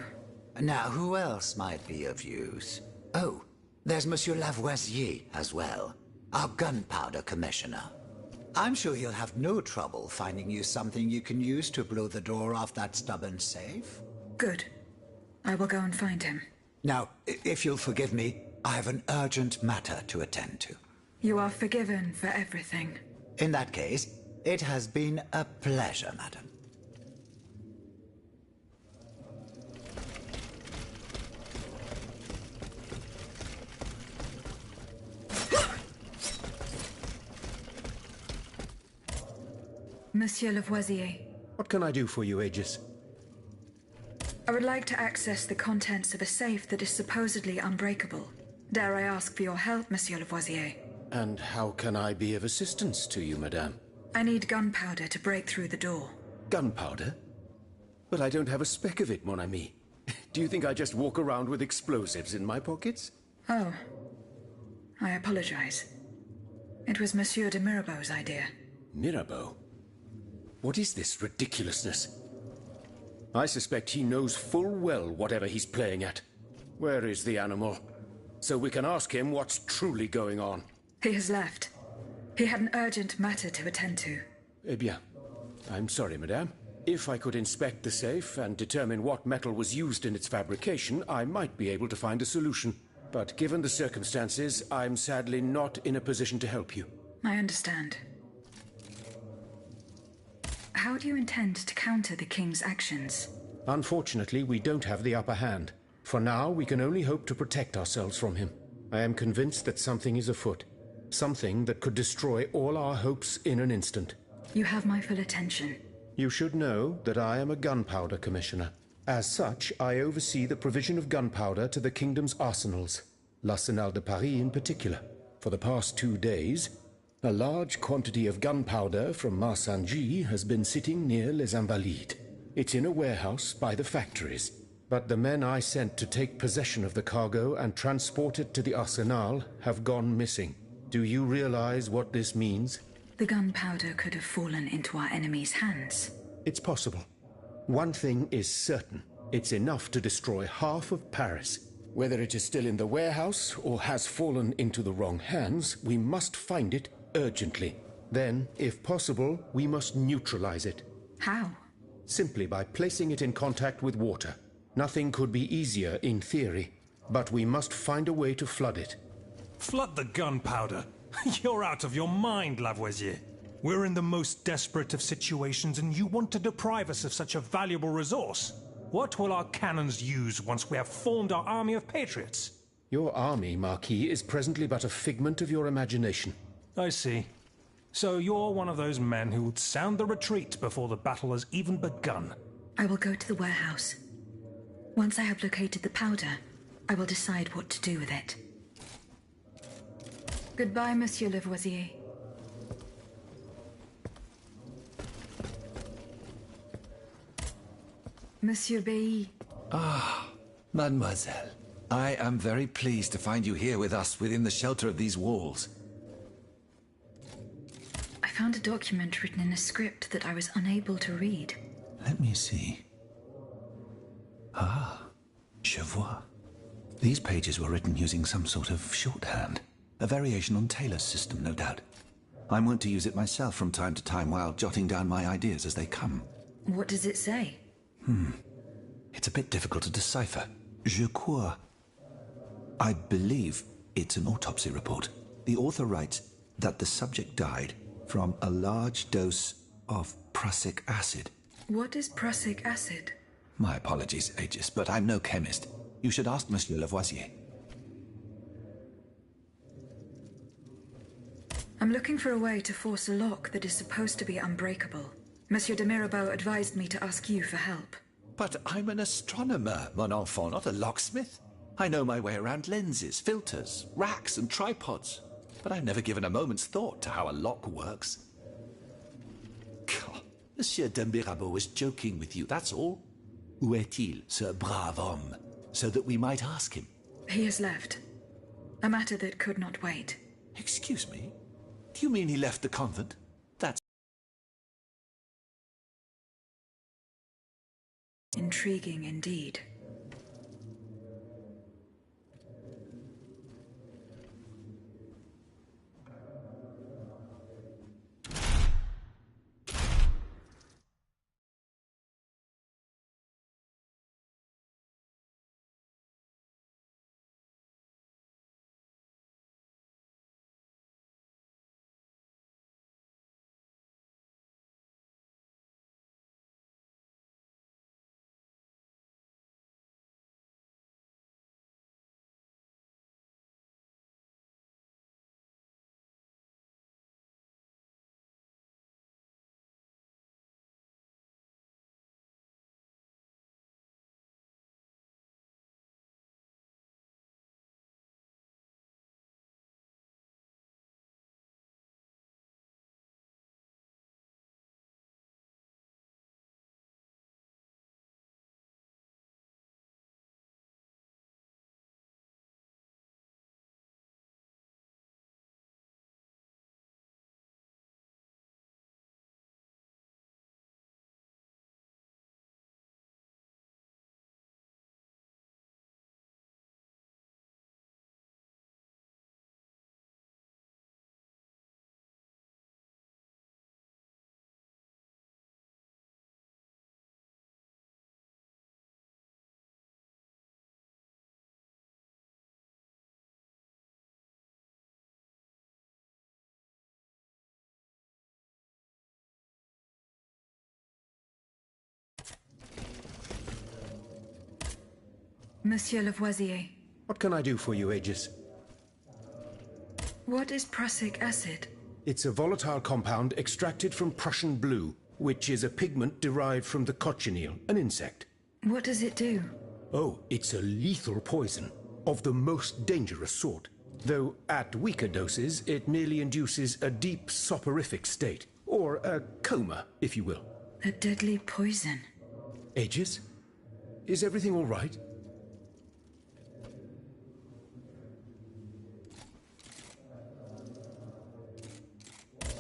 Now, who else might be of use? Oh, there's Monsieur Lavoisier as well, our gunpowder commissioner. I'm sure he'll have no trouble finding you something you can use to blow the door off that stubborn safe. Good. I will go and find him. Now, if you'll forgive me, I have an urgent matter to attend to. You are forgiven for everything. In that case, it has been a pleasure, madam. Monsieur Lavoisier. What can I do for you, Aegis? I would like to access the contents of a safe that is supposedly unbreakable. Dare I ask for your help, Monsieur Lavoisier? And how can I be of assistance to you, madame? I need gunpowder to break through the door. Gunpowder? But I don't have a speck of it, mon ami. Do you think I just walk around with explosives in my pockets? Oh. I apologize. It was Monsieur de Mirabeau's idea. Mirabeau? What is this ridiculousness? I suspect he knows full well whatever he's playing at. Where is the animal? So we can ask him what's truly going on. He has left. He had an urgent matter to attend to. Eh bien, I'm sorry, madame. If I could inspect the safe and determine what metal was used in its fabrication, I might be able to find a solution. But given the circumstances, I'm sadly not in a position to help you. I understand. How do you intend to counter the King's actions? Unfortunately, we don't have the upper hand. For now, we can only hope to protect ourselves from him. I am convinced that something is afoot. Something that could destroy all our hopes in an instant. You have my full attention. You should know that I am a gunpowder commissioner. As such, I oversee the provision of gunpowder to the kingdom's arsenals, l'Arsenal de Paris in particular. For the past 2 days, a large quantity of gunpowder from Marsangy has been sitting near Les Invalides. It's in a warehouse by the factories. But the men I sent to take possession of the cargo and transport it to the Arsenal have gone missing. Do you realize what this means? The gunpowder could have fallen into our enemy's hands. It's possible. One thing is certain. It's enough to destroy half of Paris. Whether it is still in the warehouse or has fallen into the wrong hands, we must find it urgently. Then, if possible, we must neutralize it. How? Simply by placing it in contact with water. Nothing could be easier in theory, but we must find a way to flood it. Flood the gunpowder? You're out of your mind, Lavoisier. We're in the most desperate of situations, and you want to deprive us of such a valuable resource. What will our cannons use once we have formed our army of patriots? Your army, Marquis, is presently but a figment of your imagination. I see. So you're one of those men who would sound the retreat before the battle has even begun. I will go to the warehouse. Once I have located the powder, I will decide what to do with it. Goodbye, Monsieur Lavoisier. Monsieur Bailly. Ah, mademoiselle. I am very pleased to find you here with us within the shelter of these walls. I found a document written in a script that I was unable to read. Let me see. Ah, je vois. These pages were written using some sort of shorthand. A variation on Taylor's system, no doubt. I'm wont to use it myself from time to time while jotting down my ideas as they come. What does it say? It's a bit difficult to decipher. Je crois. I believe it's an autopsy report. The author writes that the subject died from a large dose of prussic acid. What is prussic acid? My apologies, Aegis, but I'm no chemist. You should ask Monsieur Lavoisier. I'm looking for a way to force a lock that is supposed to be unbreakable. Monsieur de Mirabeau advised me to ask you for help. But I'm an astronomer, mon enfant, not a locksmith. I know my way around lenses, filters, racks and tripods. But I've never given a moment's thought to how a lock works. God, Monsieur de Mirabeau was joking with you, that's all. Où est-il, ce brave homme? So that we might ask him. He has left. A matter that could not wait. Excuse me? Do you mean he left the convent? That's intriguing indeed. Monsieur Lavoisier. What can I do for you, Aegis? What is prussic acid? It's a volatile compound extracted from Prussian blue, which is a pigment derived from the cochineal, an insect. What does it do? Oh, it's a lethal poison, of the most dangerous sort. Though at weaker doses, it merely induces a deep soporific state, or a coma, if you will. A deadly poison. Aegis? Is everything all right?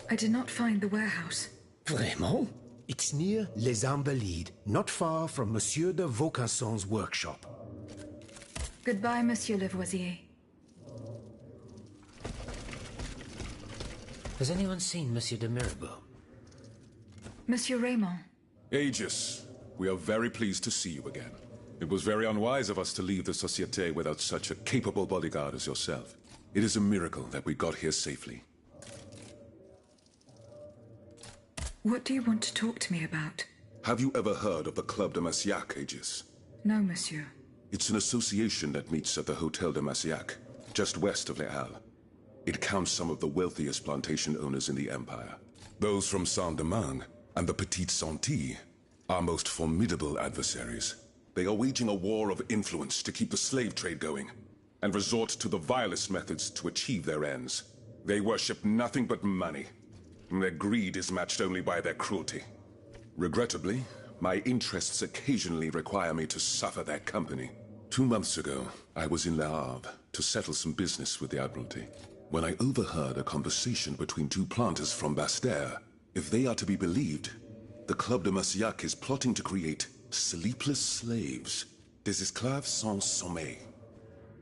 I did not find the warehouse. Vraiment? It's near Les Invalides, not far from Monsieur de Vaucanson's workshop. Goodbye, Monsieur Lavoisier. Has anyone seen Monsieur de Mirabeau? Monsieur Raymond. Aegis, we are very pleased to see you again. It was very unwise of us to leave the Société without such a capable bodyguard as yourself. It is a miracle that we got here safely. What do you want to talk to me about? Have you ever heard of the Club de Massiac, Aegis? No, monsieur. It's an association that meets at the Hotel de Massiac, just west of Les Halles. It counts some of the wealthiest plantation owners in the Empire. Those from Saint-Domingue and the Petite Santilles are most formidable adversaries. They are waging a war of influence to keep the slave trade going, and resort to the vilest methods to achieve their ends. They worship nothing but money, and their greed is matched only by their cruelty. Regrettably, my interests occasionally require me to suffer their company. 2 months ago, I was in Le Havre to settle some business with the Admiralty, when I overheard a conversation between 2 planters from Basse-Terre. If they are to be believed, the Club de Massiac is plotting to create sleepless slaves, des esclaves sans sommeil.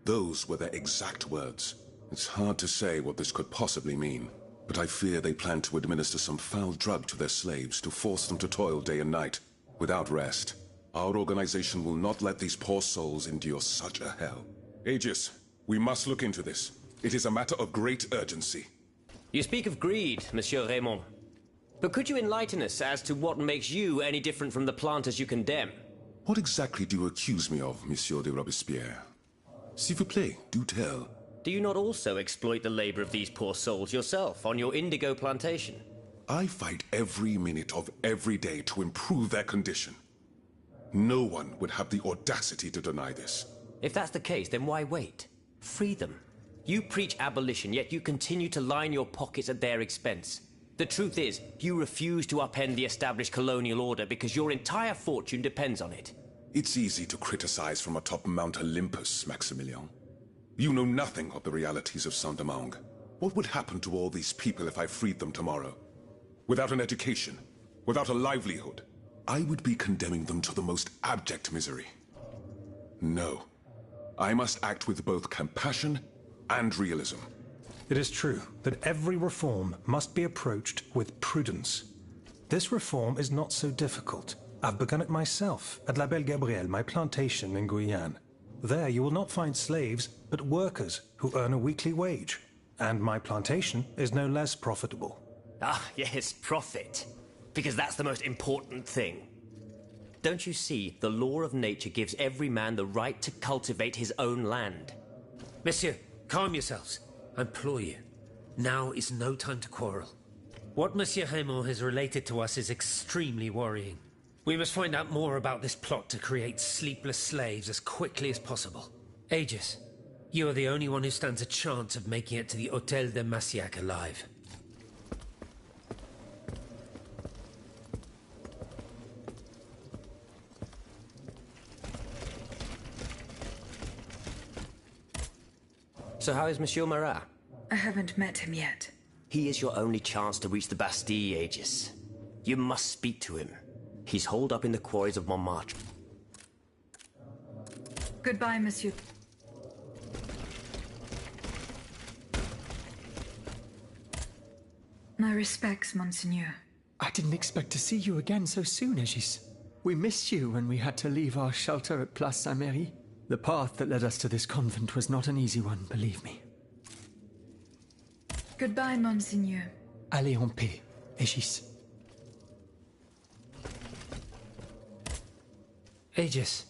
Those were their exact words. It's hard to say what this could possibly mean, but I fear they plan to administer some foul drug to their slaves to force them to toil day and night, without rest. Our organization will not let these poor souls endure such a hell. Aegis, we must look into this. It is a matter of great urgency. You speak of greed, Monsieur Raymond. But could you enlighten us as to what makes you any different from the planters you condemn? What exactly do you accuse me of, Monsieur de Robespierre? S'il vous plaît, do tell. Do you not also exploit the labor of these poor souls yourself on your indigo plantation? I fight every minute of every day to improve their condition. No one would have the audacity to deny this. If that's the case, then why wait? Free them. You preach abolition, yet you continue to line your pockets at their expense. The truth is, you refuse to upend the established colonial order because your entire fortune depends on it. It's easy to criticize from atop Mount Olympus, Maximilian. You know nothing of the realities of Saint-Domingue. What would happen to all these people if I freed them tomorrow? Without an education, without a livelihood, I would be condemning them to the most abject misery. No. I must act with both compassion and realism. It is true that every reform must be approached with prudence. This reform is not so difficult. I've begun it myself at La Belle Gabrielle, my plantation in Guyane. There you will not find slaves, but workers who earn a weekly wage. And my plantation is no less profitable. Ah, yes, profit. Because that's the most important thing. Don't you see, the law of nature gives every man the right to cultivate his own land. Monsieur, calm yourselves. I implore you. Now is no time to quarrel. What Monsieur Raymond has related to us is extremely worrying. We must find out more about this plot to create sleepless slaves as quickly as possible. Aegis, you are the only one who stands a chance of making it to the Hotel de Massiac alive. So how is Monsieur Marat? I haven't met him yet. He is your only chance to reach the Bastille, Aegis. You must speak to him. He's holed up in the quarries of Montmartre. Goodbye, monsieur. My respects, Monseigneur. I didn't expect to see you again so soon, Aegis. We missed you when we had to leave our shelter at Place Saint-Merry. The path that led us to this convent was not an easy one, believe me. Goodbye, Monseigneur. Allez en paix, Aegis. Aegis,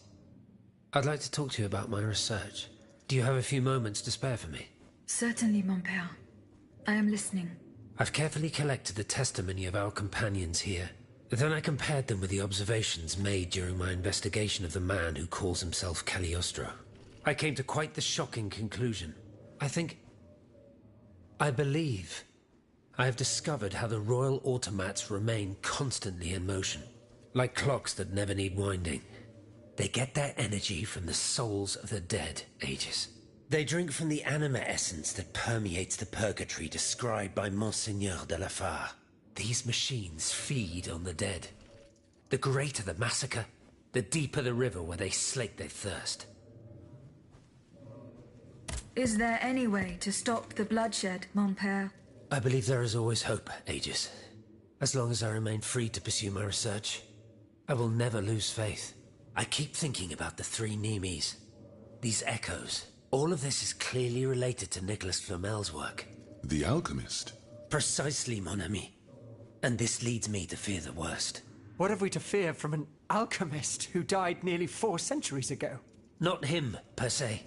I'd like to talk to you about my research. Do you have a few moments to spare for me? Certainly, mon père. I am listening. I've carefully collected the testimony of our companions here. Then I compared them with the observations made during my investigation of the man who calls himself Cagliostro. I came to quite the shocking conclusion. I believe I have discovered how the royal automats remain constantly in motion, like clocks that never need winding. They get their energy from the souls of the dead, Aegis. They drink from the anima essence that permeates the purgatory described by Monseigneur de la Fare. These machines feed on the dead. The greater the massacre, the deeper the river where they slake their thirst. Is there any way to stop the bloodshed, mon père? I believe there is always hope, Aegis. As long as I remain free to pursue my research, I will never lose faith. I keep thinking about the three Nemes. These echoes. All of this is clearly related to Nicholas Flamel's work. The alchemist? Precisely, mon ami. And this leads me to fear the worst. What have we to fear from an alchemist who died nearly 4 centuries ago? Not him, per se.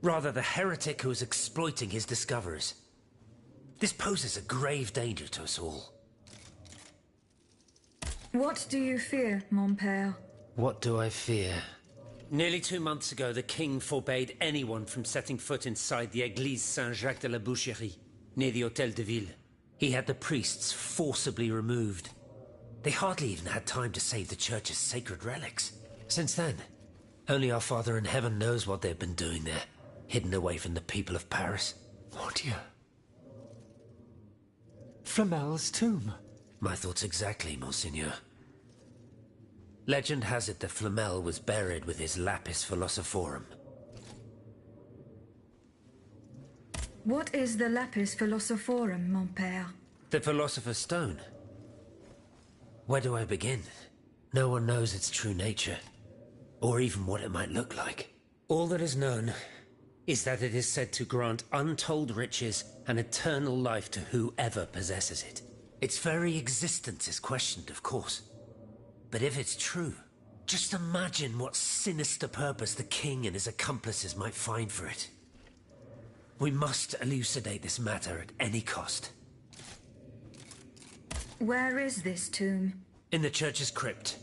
Rather, the heretic who is exploiting his discoveries. This poses a grave danger to us all. What do you fear, mon père? What do I fear? Nearly 2 months ago, the king forbade anyone from setting foot inside the Église Saint-Jacques de la Boucherie, near the Hôtel de Ville. He had the priests forcibly removed. They hardly even had time to save the church's sacred relics. Since then, only our Father in Heaven knows what they've been doing there, hidden away from the people of Paris. Oh dear. Flamel's tomb. My thoughts exactly, Monseigneur. Legend has it that Flamel was buried with his lapis philosophorum. What is the lapis philosophorum, mon père? The Philosopher's Stone. Where do I begin? No one knows its true nature, or even what it might look like. All that is known is that it is said to grant untold riches and eternal life to whoever possesses it. Its very existence is questioned, of course. But if it's true, just imagine what sinister purpose the king and his accomplices might find for it. We must elucidate this matter at any cost. Where is this tomb? In the church's crypt.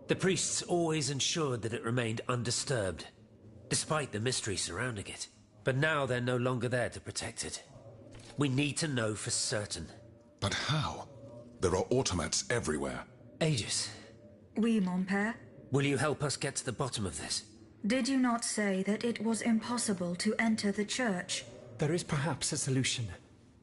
The priests always ensured that it remained undisturbed, despite the mystery surrounding it. But now they're no longer there to protect it. We need to know for certain. But how? There are automats everywhere. Aegis. Oui, mon père. Will you help us get to the bottom of this? Did you not say that it was impossible to enter the church? There is perhaps a solution.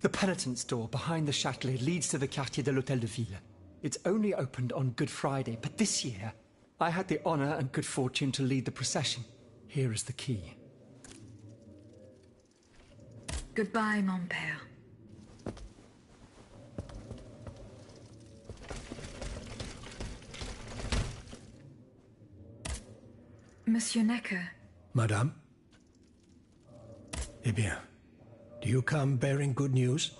The penitent's door behind the Châtelet leads to the Quartier de l'Hôtel de Ville. It's only opened on Good Friday, but this year, I had the honor and good fortune to lead the procession. Here is the key. Goodbye, mon père. Monsieur Necker. Madame? Eh bien, do you come bearing good news?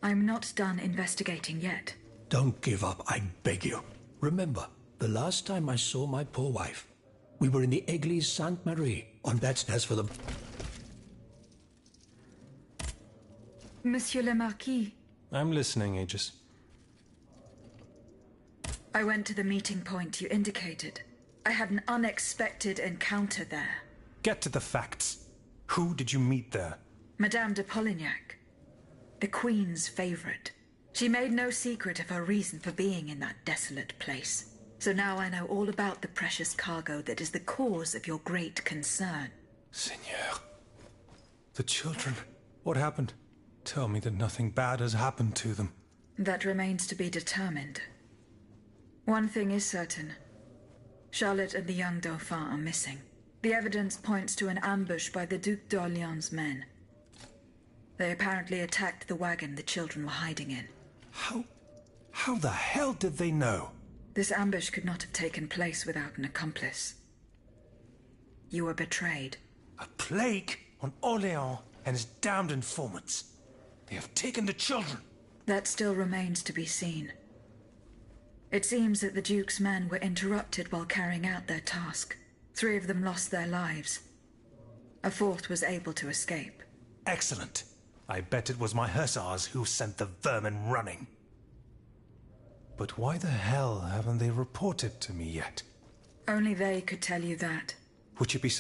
I'm not done investigating yet. Don't give up, I beg you. Remember, the last time I saw my poor wife, we were in the Église Sainte-Marie. That's for them. Monsieur le Marquis. I'm listening, Aegis. I went to the meeting point you indicated. I had an unexpected encounter there. Get to the facts. Who did you meet there? Madame de Polignac, the Queen's favorite. She made no secret of her reason for being in that desolate place. So now I know all about the precious cargo that is the cause of your great concern. Seigneur. The children. What happened? Tell me that nothing bad has happened to them. That remains to be determined. One thing is certain. Charlotte and the young Dauphin are missing. The evidence points to an ambush by the Duc d'Orléans' men. They apparently attacked the wagon the children were hiding in. How the hell did they know? This ambush could not have taken place without an accomplice. You were betrayed. A plague on Orléans and his damned informants. They have taken the children. That still remains to be seen. It seems that the Duke's men were interrupted while carrying out their task. 3 of them lost their lives. A 4th was able to escape. Excellent. I bet it was my hussars who sent the vermin running. But why the hell haven't they reported to me yet? Only they could tell you that. Would you be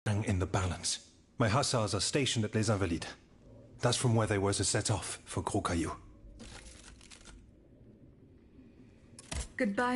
in the balance? My hussars are stationed at Les Invalides. That's from where they were to set off for Gros Caillou. Goodbye.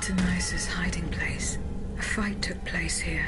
Atanais's hiding place. A fight took place here.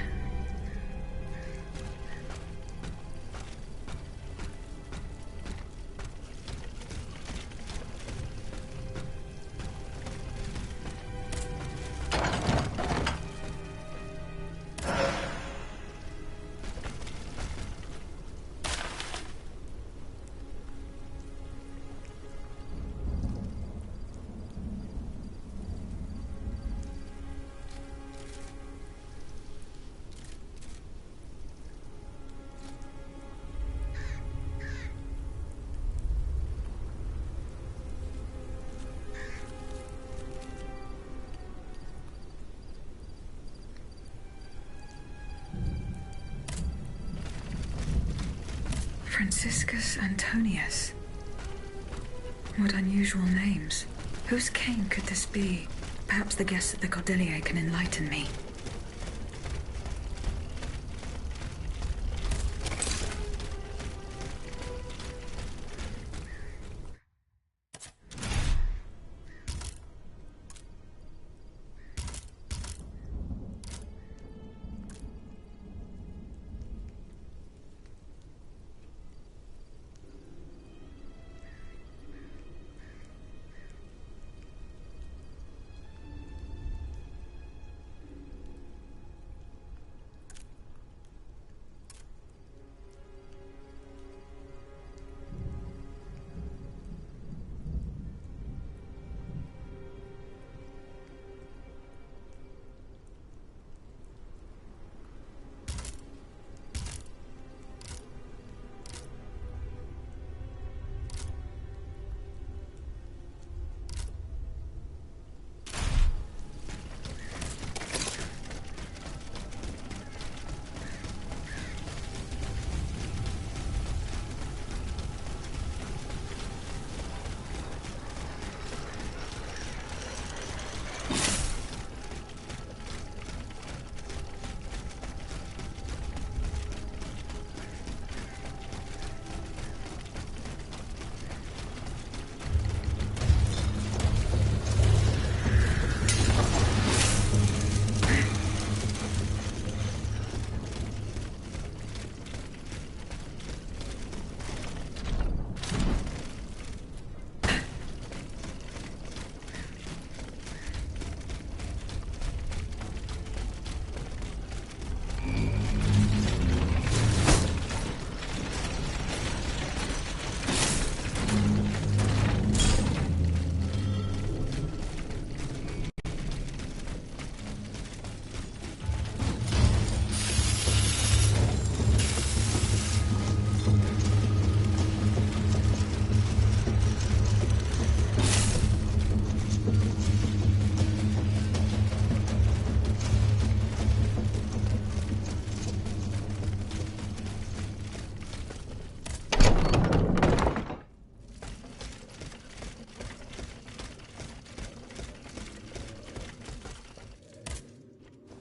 Franciscus Antonius. What unusual names. Whose king could this be? Perhaps the guests at the Cordelier can enlighten me.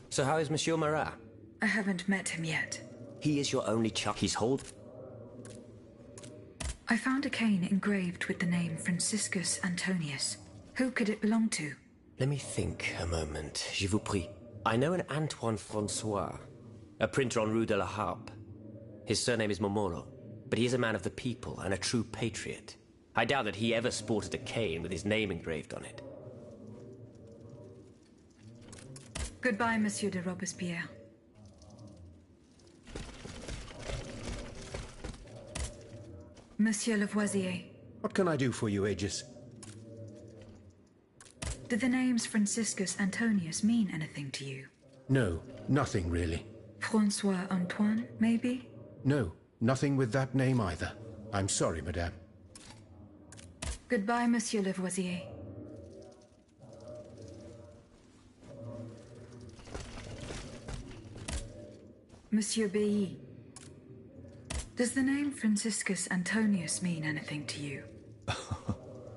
So how is Monsieur Marat? I haven't met him yet. He is your only chuck he's hold? I found a cane engraved with the name Franciscus Antonius. Who could it belong to? Let me think a moment. Je vous prie. I know an Antoine Francois, a printer on Rue de la Harpe. His surname is Momolo, but he is a man of the people and a true patriot. I doubt that he ever sported a cane with his name engraved on it. Goodbye, Monsieur de Robespierre. Monsieur Lavoisier. What can I do for you, Aegis? Do the names Franciscus Antonius mean anything to you? No, nothing really. Francois Antoine, maybe? No, nothing with that name either. I'm sorry, madame. Goodbye, Monsieur Lavoisier. Monsieur Bailly. Does the name Franciscus Antonius mean anything to you?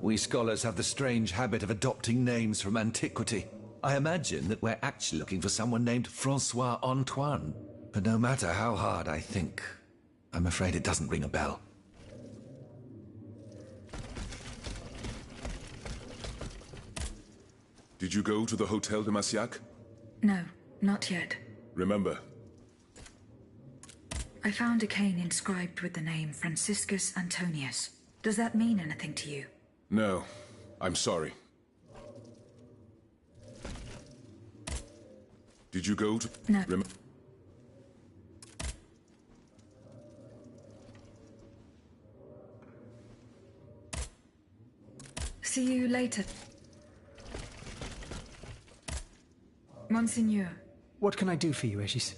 We scholars have the strange habit of adopting names from antiquity. I imagine that we're actually looking for someone named Francois Antoine. But no matter how hard I think, I'm afraid it doesn't ring a bell. Did you go to the Hotel de Massiac? No, not yet. Remember. I found a cane inscribed with the name Franciscus Antonius. Does that mean anything to you? No, I'm sorry. Did you go to... No. See you later. Monseigneur. What can I do for you, Aegis?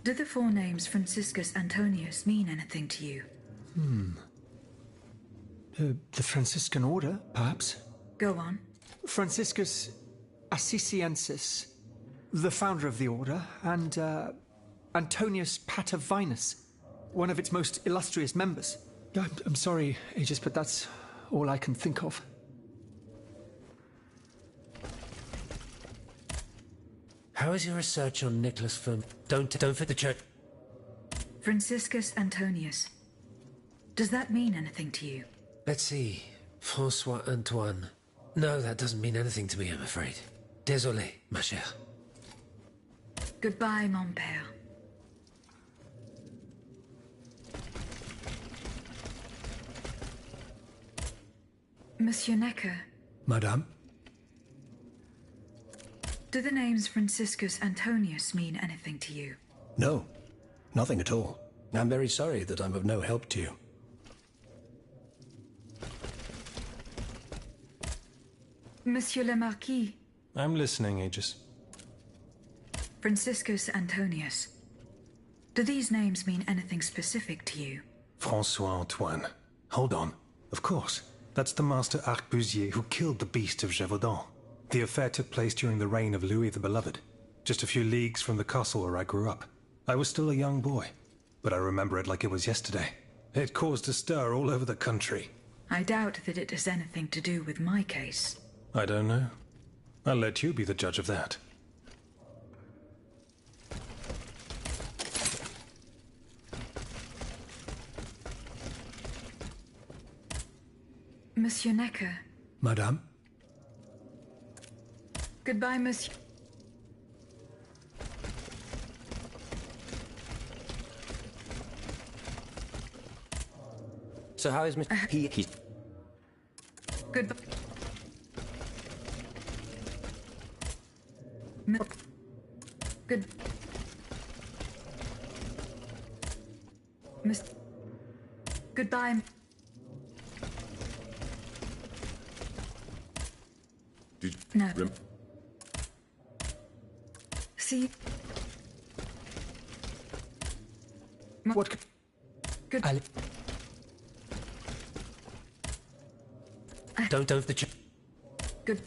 Do the four names Franciscus Antonius mean anything to you? The Franciscan order, perhaps? Go on. Franciscus Assisiensis, the founder of the order, and Antonius Patavinus, one of its most illustrious members. I'm sorry, Aegis, but that's all I can think of. How is your research on Nicholas Firm? Don't fit the church. Franciscus Antonius. Does that mean anything to you? Let's see. François Antoine. No, that doesn't mean anything to me, I'm afraid. Désolé, ma chère. Goodbye, mon père. Monsieur Necker. Madame? Do the names Franciscus Antonius mean anything to you? No, nothing at all. I'm very sorry that I'm of no help to you. Monsieur le Marquis. I'm listening, Aegis. Franciscus Antonius. Do these names mean anything specific to you? François Antoine. Hold on. Of course. That's the master arquebusier who killed the beast of Gévaudan. The affair took place during the reign of Louis the Beloved, just a few leagues from the castle where I grew up. I was still a young boy, but I remember it like it was yesterday. It caused a stir all over the country. I doubt that it has anything to do with my case. I don't know. I'll let you be the judge of that. Monsieur Necker. Madame? Goodbye, monsieur. So how is Mr. He's... Goodbye. Good. Miss. Goodbye. Did No. rem See. What? Good. Don't the Good.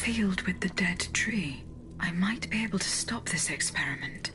field with the dead tree. I might be able to stop this experiment.